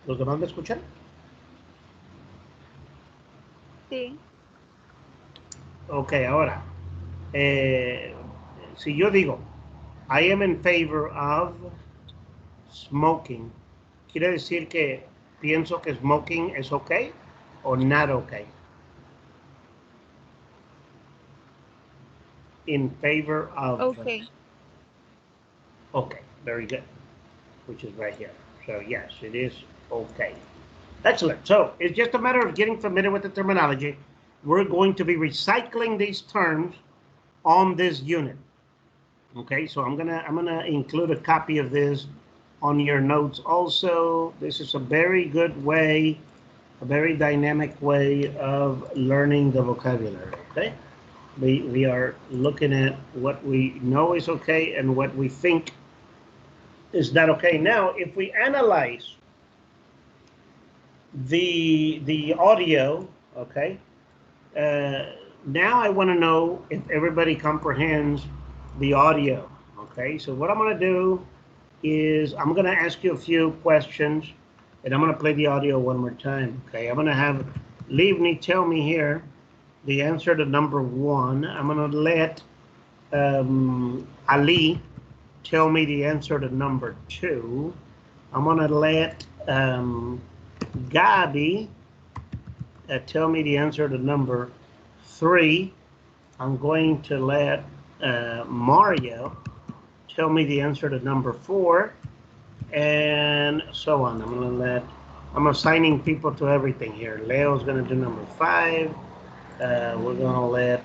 ¿Los demás me escuchan? Sí. Ok, ahora, si yo digo, I am in favor of smoking, quiere decir que pienso que smoking es okay o not okay. In favor of. Okay. Okay, very good. Which is right here. So yes, it is okay. Excellent. So it's just a matter of getting familiar with the terminology. We're going to be recycling these terms on this unit. Okay, so I'm gonna include a copy of this on your notes also. This is a very good way, a very dynamic way of learning the vocabulary. Okay. We are looking at what we know is okay and what we think is not okay. Now, if we analyze the audio, okay, now I want to know if everybody comprehends the audio, okay? So what I'm going to do is I'm going to ask you a few questions, and I'm going to play the audio one more time, okay? I'm going to have Livni, tell me here the answer to number 1. I'm going to let Ali tell me the answer to number 2. I'm going to let Gabi tell me the answer to number 3. I'm going to let Mario tell me the answer to number 4, and so on. I'm assigning people to everything here. Leo's going to do number 5. We're going to let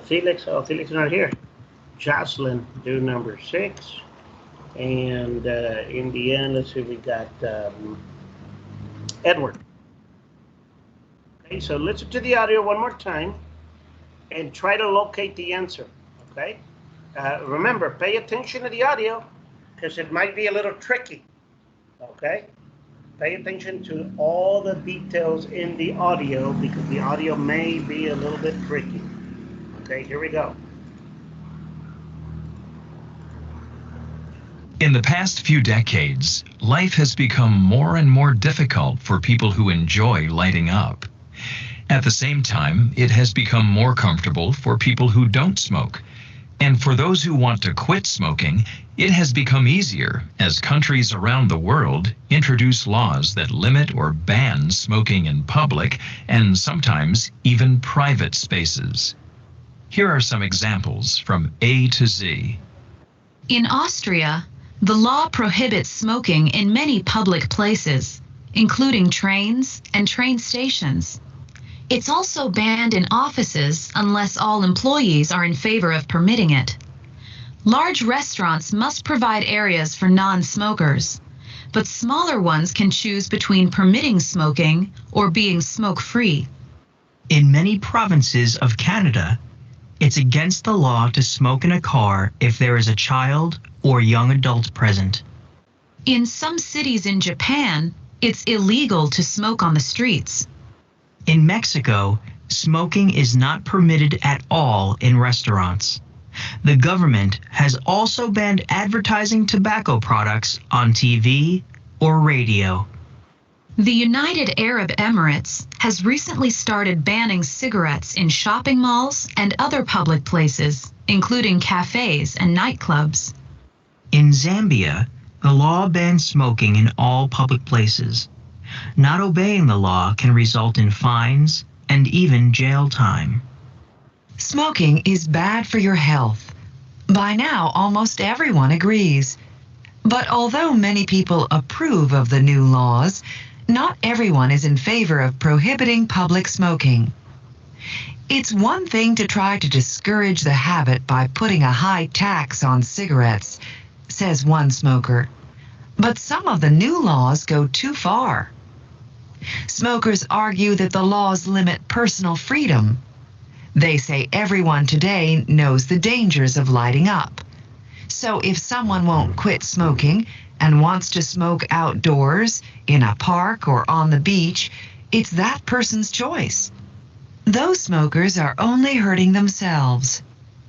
Felix, Felix is not here. Jocelyn do number 6. And in the end, let's see, we got Edward. Okay, so listen to the audio one more time and try to locate the answer, okay? Remember, pay attention to the audio because it might be a little tricky, okay? Pay attention to all the details in the audio because the audio may be a little bit tricky. Okay, here we go. In the past few decades, life has become more and more difficult for people who enjoy lighting up. At the same time, it has become more comfortable for people who don't smoke. And for those who want to quit smoking, it has become easier as countries around the world introduce laws that limit or ban smoking in public and sometimes even private spaces. Here are some examples from A to Z. In Austria, the law prohibits smoking in many public places, including trains and train stations. It's also banned in offices unless all employees are in favor of permitting it. Large restaurants must provide areas for non-smokers, but smaller ones can choose between permitting smoking or being smoke-free. In many provinces of Canada, it's against the law to smoke in a car if there is a child or young adult present. In some cities in Japan, it's illegal to smoke on the streets. In Mexico, smoking is not permitted at all in restaurants. The government has also banned advertising tobacco products on TV or radio. The United Arab Emirates has recently started banning cigarettes in shopping malls and other public places, including cafes and nightclubs. In Zambia, the law bans smoking in all public places. Not obeying the law can result in fines and even jail time. Smoking is bad for your health. By now, almost everyone agrees. But although many people approve of the new laws, not everyone is in favor of prohibiting public smoking. It's one thing to try to discourage the habit by putting a high tax on cigarettes, says one smoker. But some of the new laws go too far. Smokers argue that the laws limit personal freedom. They say everyone today knows the dangers of lighting up. So if someone won't quit smoking and wants to smoke outdoors, in a park or on the beach, it's that person's choice. Those smokers are only hurting themselves.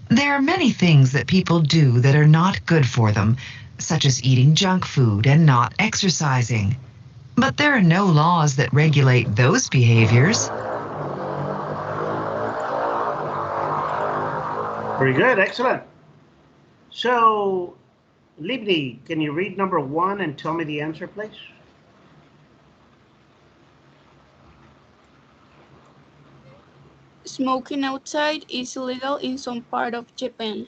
There are many things that people do that are not good for them, such as eating junk food and not exercising. But there are no laws that regulate those behaviors. Very good, excellent. So, Libni, can you read number 1 and tell me the answer, please? Smoking outside is illegal in some part of Japan.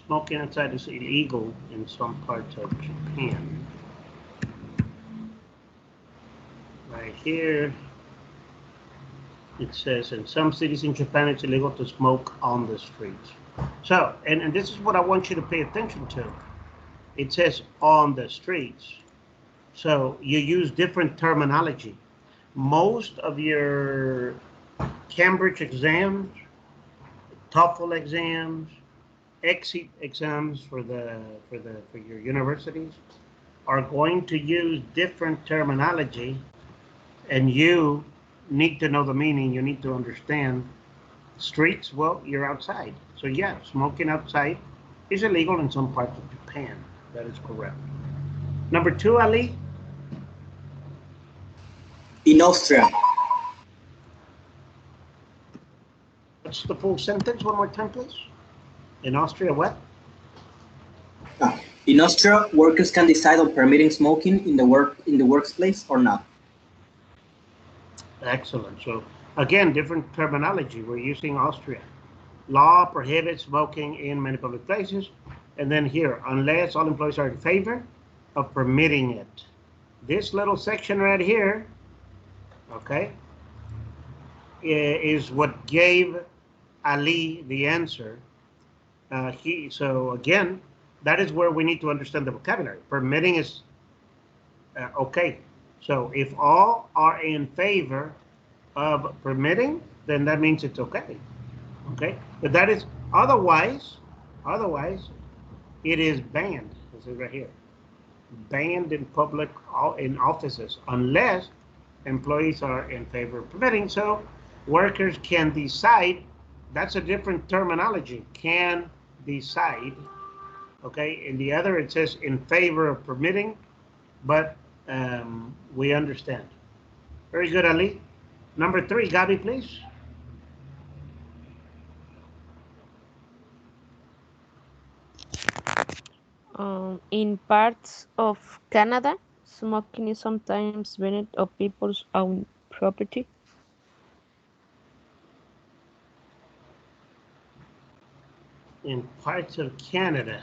Smoking outside is illegal in some parts of Japan. Right here, it says in some cities in Japan it's illegal to smoke on the streets. So, and this is what I want you to pay attention to. It says on the streets. So you use different terminology. Most of your Cambridge exams, TOEFL exams, exit exams for your universities are going to use different terminology, and you need to know the meaning. You need to understand streets. Well, you're outside, so yeah, smoking outside is illegal in some parts of Japan. That is correct. Number 2, Ali. In Austria. What's the full sentence? One more time, please. In Austria, what? In Austria, workers can decide on permitting smoking in the workplace or not. Excellent. So again, different terminology. We're using Austria. Law prohibits smoking in many public places. And then here, unless all employees are in favor of permitting it. This little section right here, okay, is what gave Ali the answer. So again, that is where we need to understand the vocabulary. Permitting is okay. So if all are in favor of permitting, then that means it's okay. Okay, but that is otherwise, it is banned. This is right here. Banned in public, in offices, unless employees are in favor of permitting. So workers can decide. That's a different terminology. Can decide. Okay, in the other it says in favor of permitting, but we understand. Very good, Ali. Number 3, Gabi, please. In parts of Canada, smoking is sometimes banned of people's own property. In parts of Canada,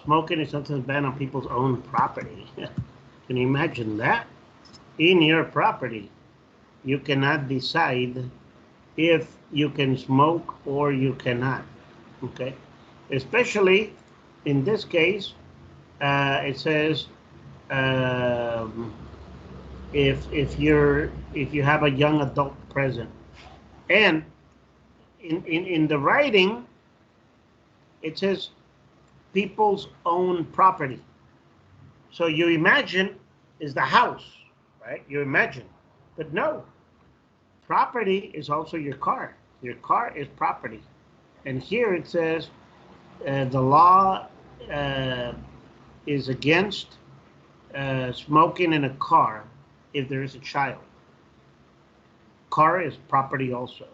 smoking is sometimes banned on people's own property. Can you imagine that? In your property, you cannot decide if you can smoke or you cannot. Okay, especially in this case, it says if you have a young adult present, and in the writing it says people's own property. So you imagine is the house, right? You imagine, but no, property is also your car. Your car is property, and here it says the law is against smoking in a car if there is a child. Car is property also,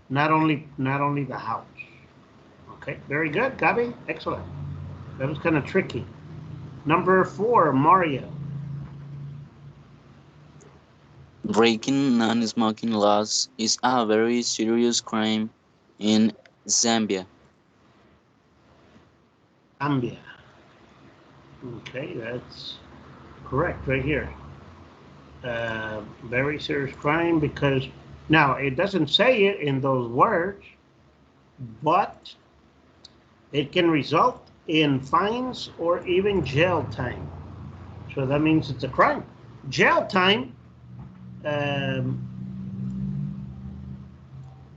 not only the house. Okay, very good, Gabi. Excellent. That was kind of tricky. Number 4, Mario. Breaking non-smoking laws is a very serious crime in Zambia. Zambia. Okay, that's correct right here. Very serious crime because now it doesn't say it in those words, but it can result in fines or even jail time. So that means it's a crime. Jail time,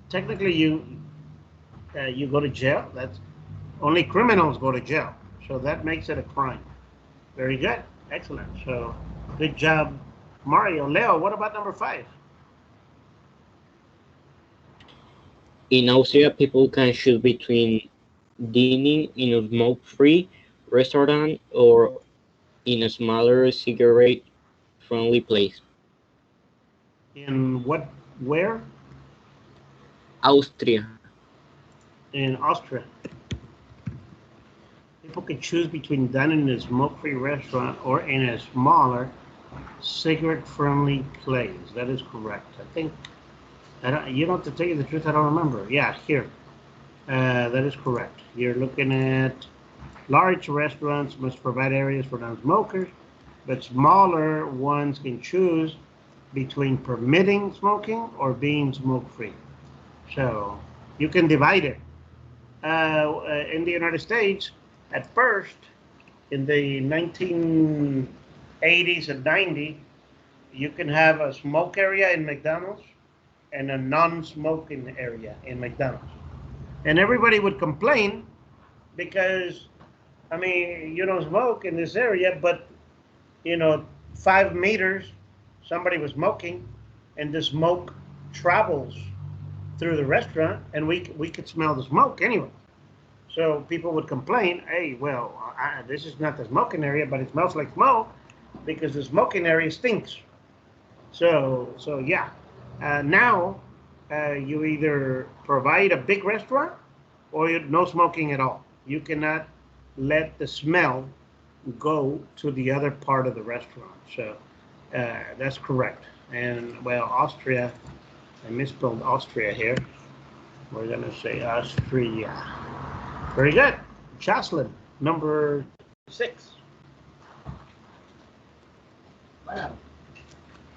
technically you go to jail. That's only criminals go to jail. So that makes it a crime. Very good. Excellent. So good job, Mario. Leo, what about number 5? In Austria, people can choose between dining in a smoke-free restaurant or in a smaller cigarette-friendly place. In what? Where? Austria. In Austria. People can choose between dining in a smoke-free restaurant or in a smaller cigarette-friendly place. That is correct. I think. You know, to tell you the truth, I don't remember. Yeah, here. That is correct. You're looking at large restaurants must provide areas for non-smokers, but smaller ones can choose between permitting smoking or being smoke-free. So you can divide it. In the United States, at first, in the 1980s and 90s, you can have a smoke area in McDonald's and a non-smoking area in McDonald's. And everybody would complain because, I mean, you don't smoke in this area, but, 5 meters, somebody was smoking, and the smoke travels through the restaurant, and we could smell the smoke anyway. So people would complain, hey, well, this is not the smoking area, but it smells like smoke because the smoking area stinks. So yeah. Now you either provide a big restaurant or no smoking at all. You cannot let the smell go to the other part of the restaurant. So that's correct. And well, Austria, I misspelled Austria here. We're going to say Austria. Very good. Jocelyn, number 6.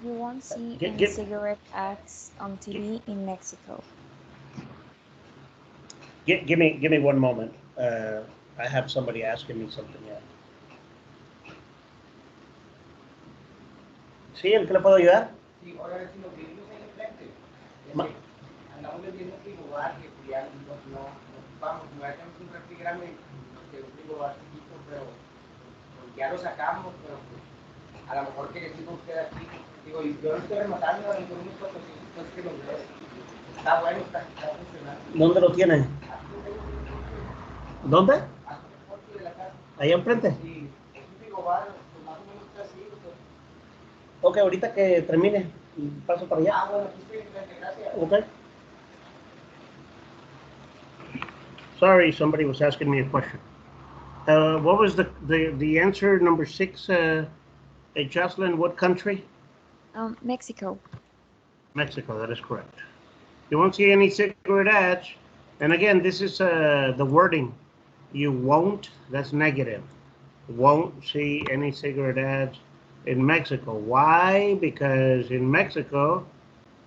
You won't see Get- any get- cigarette ads on TV in Mexico. Give me one moment. I have somebody asking me something yet. ¿Sí? ¿En qué le puedo ayudar? Sí, ahora sí lo que vimos ahí enfrente. Ma- Andamos vendiendo un frigobar que ya no ocupamos. No hacemos un refrigerante, que un frigobar chiquito, pero pues, ya lo sacamos, pero pues, a lo mejor que decimos usted aquí. Digo, yo lo estoy rematando en unos 400 pesos que lo veo. Está bueno, está funcionando. ¿Dónde lo tiene? ¿Dónde? De la casa. Ahí enfrente. Sí, es un frigobar, pues más o menos está así. Ok, ahorita que termine, paso para allá. Ah, bueno, aquí estoy enfrente, gracias. Okay. Sorry, somebody was asking me a question. What was the answer, number 6, Jocelyn? What country? Mexico. Mexico, that is correct. You won't see any cigarette ads. And again, this is the wording. You won't, that's negative. Won't see any cigarette ads in Mexico. Why? Because in Mexico,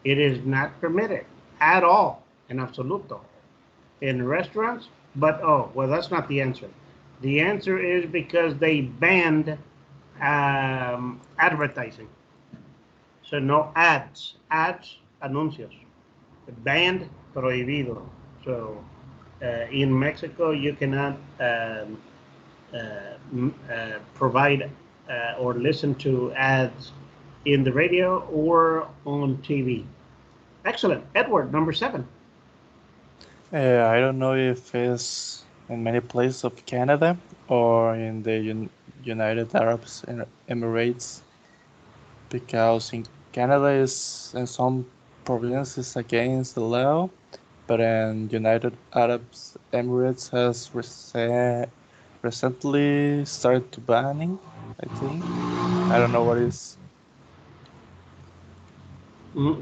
it is not permitted at all, in absoluto, in restaurants. But, oh, well, that's not the answer. The answer is because they banned advertising. So no ads, anuncios. Banned, prohibido. So in Mexico, you cannot provide or listen to ads in the radio or on TV. Excellent. Edward, number 7. I don't know if it's in many places of Canada or in the United Arab Emirates, because in Canada is in some provinces against the law, but in United Arab Emirates has recently started to banning, I think. I don't know what is.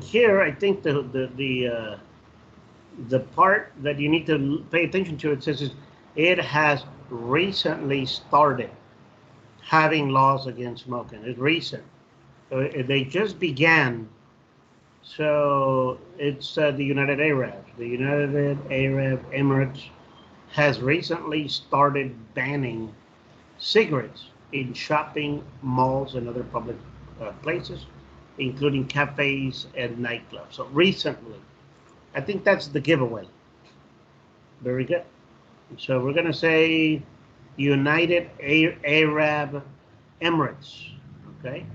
Here, I think the part that you need to pay attention to, it says it has recently started having laws against smoking. It's recent. They just began. So it's the United Arab. The United Arab Emirates has recently started banning cigarettes in shopping malls and other public places, including cafes and nightclubs. So recently, I think that's the giveaway. Very good. So we're going to say United Arab Emirates. Okay,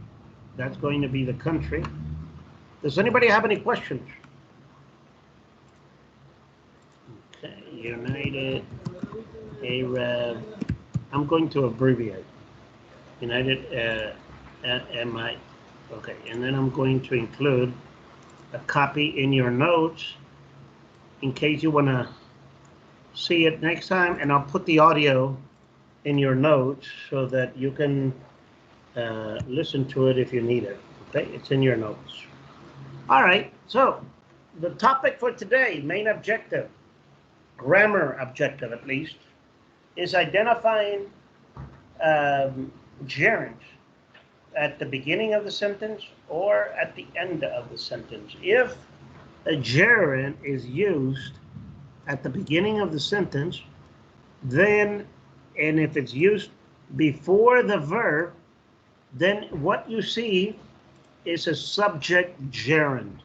that's going to be the country. Does anybody have any questions? Okay, United Arab. I'm going to abbreviate. United MI. Okay, and then I'm going to include a copy in your notes in case you want to see it next time, and I'll put the audio in your notes so that you can listen to it if you need it. Okay, it's in your notes. All right, so the topic for today, main objective, grammar objective at least, is identifying gerunds at the beginning of the sentence or at the end of the sentence. If a gerund is used at the beginning of the sentence, then, and if it's used before the verb, then what you see is a subject gerund.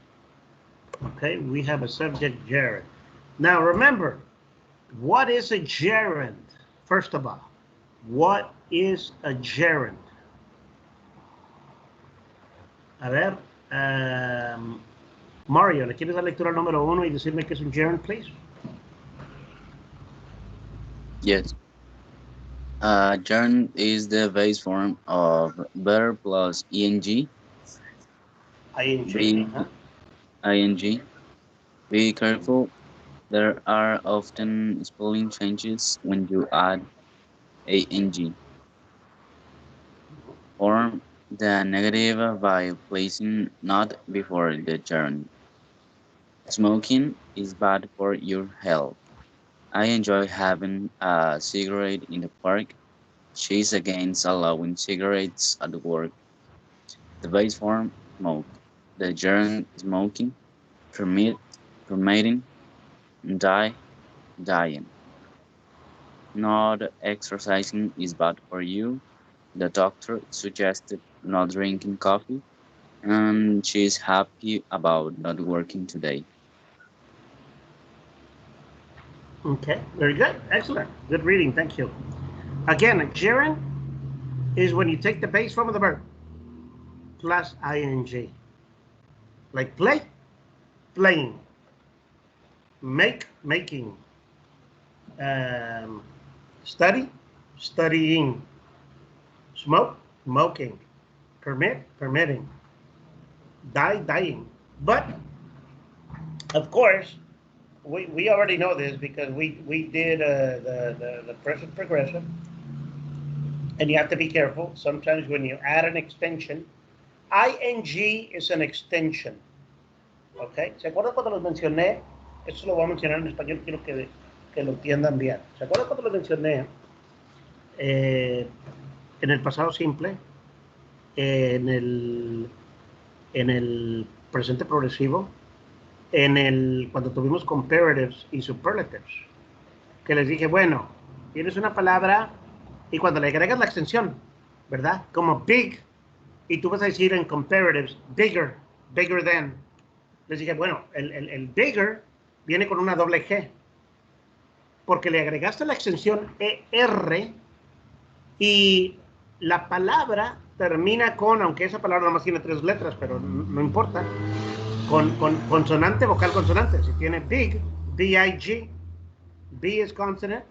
Okay, we have a subject gerund. Now remember, what is a gerund? First of all, what is a gerund? A ver, Mario, ¿le quieres dar lectura al número 1 y decirme qué es un gerund, please? Yes. Gerund is the base form of verb plus ing. ing. Be, ing. Be careful. There are often spelling changes when you add ing. Form the negative by placing not before the gerund. Smoking is bad for your health. I enjoy having a cigarette in the park. She's against allowing cigarettes at work. The base form, smoke. The gerund, smoking. Permit, permitting. Die, dying. Not exercising is bad for you. The doctor suggested not drinking coffee, and she's happy about not working today. Okay, very good. Excellent. Good reading. Thank you. Again, a gerund is when you take the base form of the verb plus ing. Like play, playing. Make, making. Study, studying. Smoke, smoking. Permit, permitting. Die, dying. But, of course, we already know this because we did the present progressive. And you have to be careful. Sometimes when you add an extension, ing is an extension. ¿Ok? ¿Se acuerdan cuando los mencioné? Esto lo voy a mencionar en español, quiero que lo entiendan bien. ¿Se acuerdan cuando lo mencioné? En el pasado simple, en el presente progresivo, cuando tuvimos comparatives y superlatives, que les dije, bueno, tienes una palabra y cuando le agregas la extensión, ¿verdad? Como big, y tú vas a decir en comparatives, bigger, bigger than. Les dije, bueno, el bigger viene con una doble G, porque le agregaste la extensión ER y la palabra termina con, aunque esa palabra nomás tiene 3 letras, pero no importa, con consonante, vocal, consonante. Si tiene big, B-I-G, B es consonant,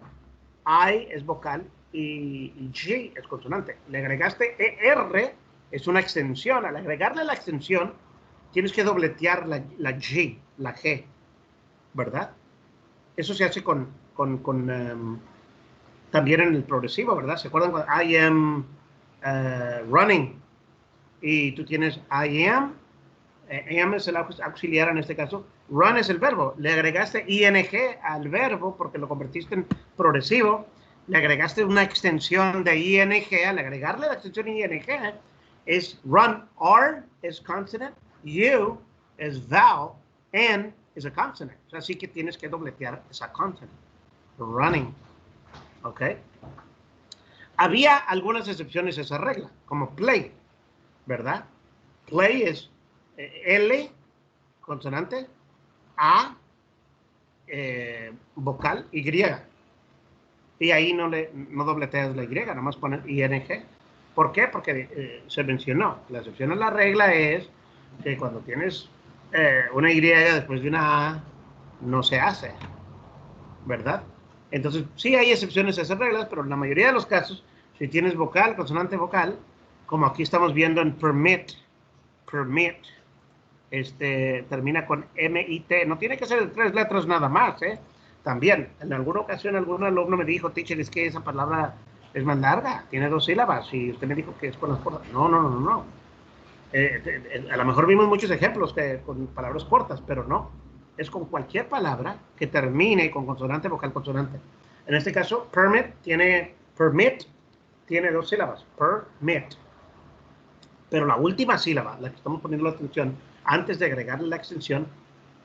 I es vocal y G es consonante. Le agregaste ER, es una extensión. Al agregarle la extensión, tienes que dobletear la G, la G, ¿verdad? Eso se hace también en el progresivo, ¿verdad? ¿Se acuerdan cuando I am running? Y tú tienes I am es el auxiliar en este caso, run es el verbo, le agregaste ing al verbo porque lo convertiste en progresivo, le agregaste una extensión de ing, al agregarle la extensión ing es run, R es consonant, U es vowel, N es a consonant, o sea, así que tienes que dobletear esa consonant, running, ¿ok? Había algunas excepciones a esa regla, como play, ¿verdad? Play es L, consonante, A, vocal, Y. Y ahí no dobleteas la Y, nomás pones ING. ¿Por qué? Porque se mencionó. La excepción a la regla es que cuando tienes una Y después de una A, no se hace, ¿verdad? Entonces, sí hay excepciones a esas reglas, pero en la mayoría de los casos, si tienes vocal, consonante, vocal, como aquí estamos viendo en permit, termina con M-I-T. No tiene que ser de 3 letras nada más, ¿eh? También, en alguna ocasión, algún alumno me dijo, teacher, es que esa palabra es más larga, tiene 2 sílabas, y usted me dijo que es con las cortas. No. A lo mejor vimos muchos ejemplos con palabras cortas, pero no. Es con cualquier palabra que termine con consonante, vocal, consonante. En este caso, permit tiene 2 sílabas, permit. Pero la última sílaba, la que estamos poniendo la atención, antes de agregarle la extensión,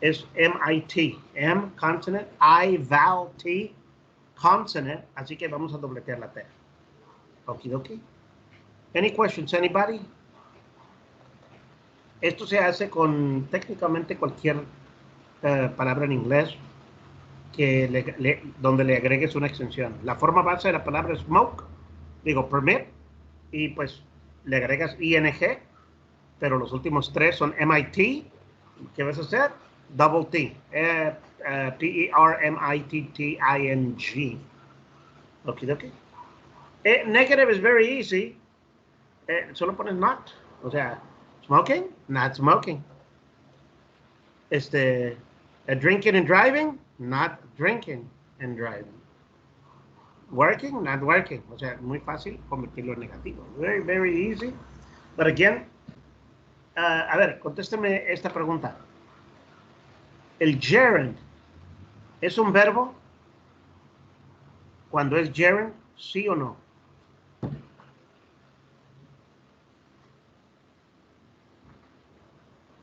es M-I-T. M, consonant, I, vowel, T, consonant. Así que vamos a dobletear la T. Okidoki. Any questions, anybody? Esto se hace con técnicamente cualquier palabra en inglés donde le agregues una extensión. La forma base de la palabra es smoke, permit, y pues le agregas ing, pero los últimos 3 son MIT. ¿Qué vas a hacer? Double T. P-E-R-M-I-T-T-I-N-G. Okidoki. Negative is very easy. Solo pones not. O sea, Smoking? Not smoking. Drinking and driving? Not drinking and driving. Working? Not working. O sea, muy fácil convertirlo en negativo. Very, very easy. But again, a ver, contésteme esta pregunta. ¿El gerund es un verbo? Cuando es gerund, ¿sí o no?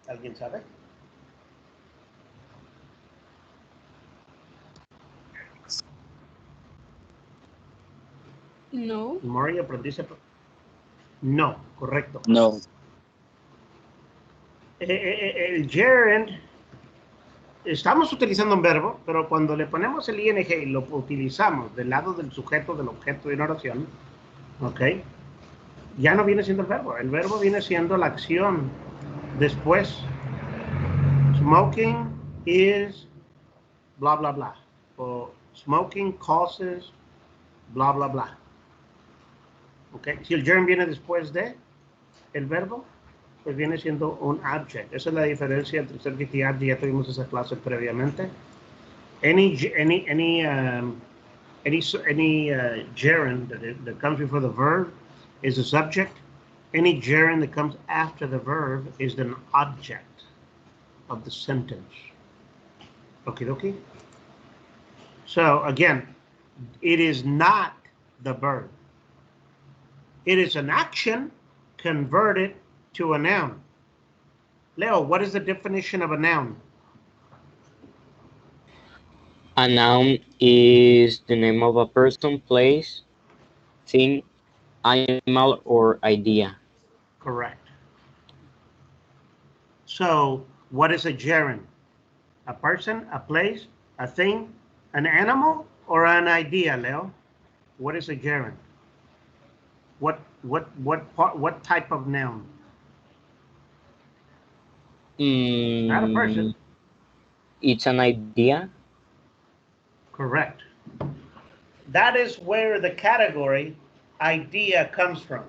¿Alguien sabe? No. Mori, aprendiste. No, correcto. No. El gerund, estamos utilizando un verbo, pero cuando le ponemos el ing y lo utilizamos del lado del sujeto, del objeto de una oración, ¿ok? Ya no viene siendo el verbo viene siendo la acción después. Smoking is blah, blah, blah. O smoking causes blah, blah, blah. ¿Ok? Si el gerund viene después de el verbo, pues viene siendo un object. Esa es la diferencia entre subject y object. Ya tuvimos esa clase previamente. Any gerund that comes before the verb is a subject. Any gerund that comes after the verb is an object of the sentence. Okie dokie. So again, it is not the verb. It is an action converted to a noun. Leo, what is the definition of a noun? A noun is the name of a person, place, thing, animal, or idea. Correct. So, what is a gerund? A person, a place, a thing, an animal, or an idea, Leo? What is a gerund? What type of noun? Not a person. It's an idea. Correct. That is where the category idea comes from.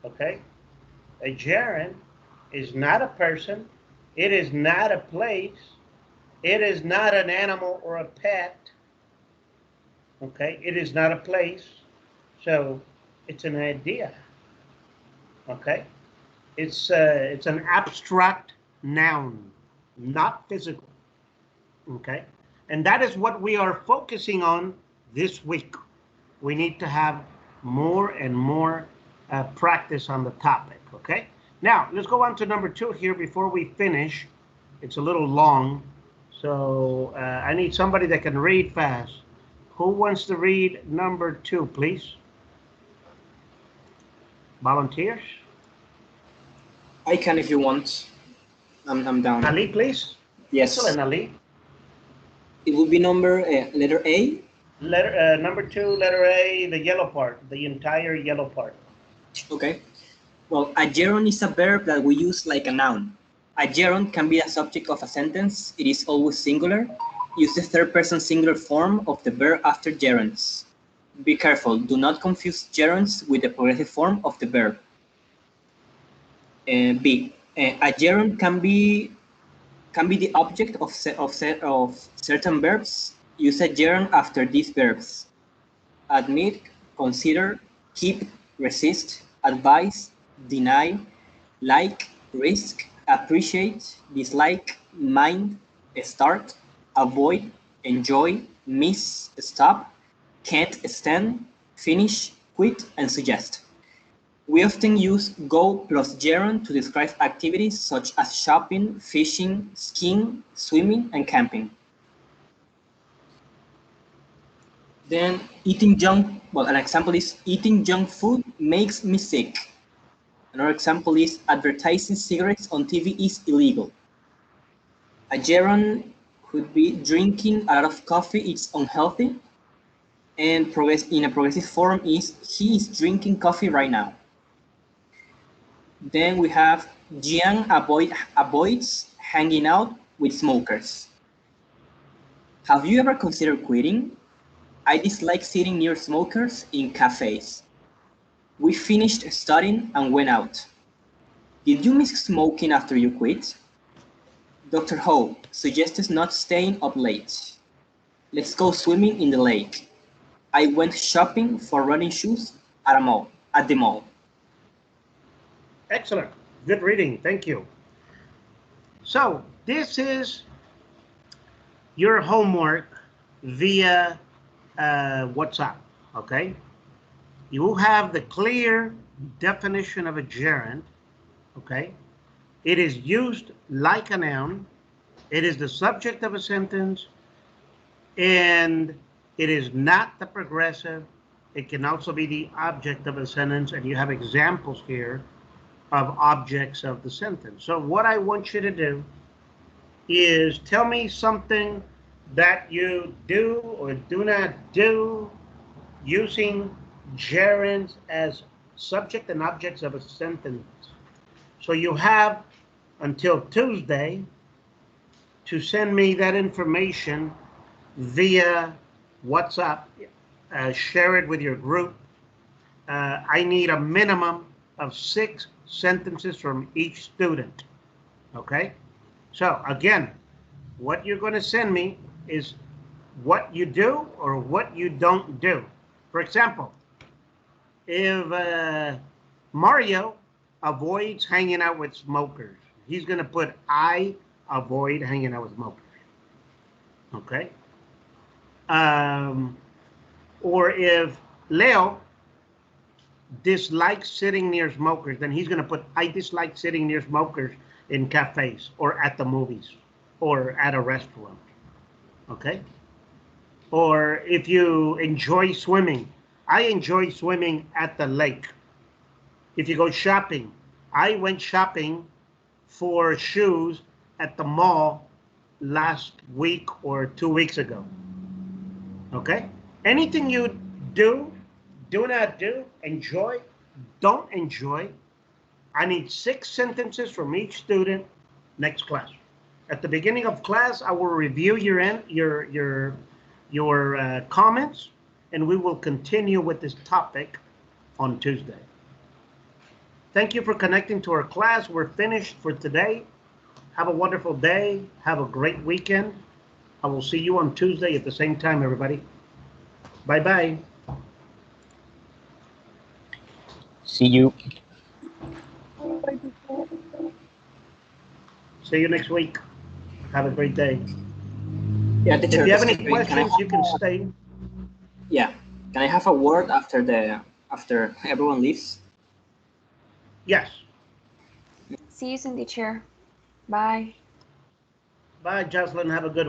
Okay? A gerund is not a person. It is not a place. It is not an animal or a pet. Okay? It is not a place. So it's an idea. Okay? It's an abstract noun, not physical. Okay? And that is what we are focusing on this week. We need to have more and more practice on the topic, okay? Now, let's go on to number 2 here before we finish. It's a little long, so I need somebody that can read fast. Who wants to read number 2, please? Volunteers? I can if you want. I'm down. Ali, please. Yes. Excellent, Ali. It will be letter A. Number 2, letter A, the yellow part, the entire yellow part. Okay. Well, a gerund is a verb that we use like a noun. A gerund can be a subject of a sentence. It is always singular. Use the third person singular form of the verb after gerunds. Be careful. Do not confuse gerunds with the progressive form of the verb. B. A gerund can be the object of certain verbs. Use a gerund after these verbs. Admit, consider, keep, resist, advise, deny, like, risk, appreciate, dislike, mind, start, avoid, enjoy, miss, stop, can't stand, finish, quit, and suggest. We often use go plus gerund to describe activities such as shopping, fishing, skiing, swimming, and camping. Then an example is eating junk food makes me sick. Another example is advertising cigarettes on TV is illegal. A gerund could be drinking a lot of coffee is unhealthy. And in a progressive form is he is drinking coffee right now. Then we have Jian avoids hanging out with smokers. Have you ever considered quitting? I dislike sitting near smokers in cafes. We finished studying and went out. Did you miss smoking after you quit? Dr. Ho suggested not staying up late. Let's go swimming in the lake. I went shopping for running shoes at the mall. Excellent. Good reading. Thank you. So this is your homework via WhatsApp, okay? You will have the clear definition of a gerund, okay? It is used like a noun. It is the subject of a sentence, and it is not the progressive. It can also be the object of a sentence, and you have examples here of objects of the sentence. So what I want you to do is tell me something that you do or do not do using gerunds as subject and objects of a sentence. So you have until Tuesday to send me that information via WhatsApp. Share it with your group. I need a minimum of 6 sentences from each student, okay? So again, what you're going to send me is what you do or what you don't do. For example, if Mario avoids hanging out with smokers, he's going to put, I avoid hanging out with smokers, okay? Or if Leo dislikes sitting near smokers, then he's going to put, I dislike sitting near smokers in cafes or at the movies or at a restaurant, okay? Or if you enjoy swimming, I enjoy swimming at the lake. If you go shopping, I went shopping for shoes at the mall last week or 2 weeks ago, okay? Anything you do not do, enjoy, don't enjoy. I need 6 sentences from each student next class. At the beginning of class, I will review your comments, and we will continue with this topic on Tuesday. Thank you for connecting to our class. We're finished for today. Have a wonderful day. Have a great weekend. I will see you on Tuesday at the same time, everybody. Bye-bye. See you. See you next week. Have a great day. Yeah, teacher, if you have any excuse me, questions, you can stay. Yeah. Can I have a word after everyone leaves? Yes. See you soon, teacher. Bye. Bye, Jocelyn. Have a good one.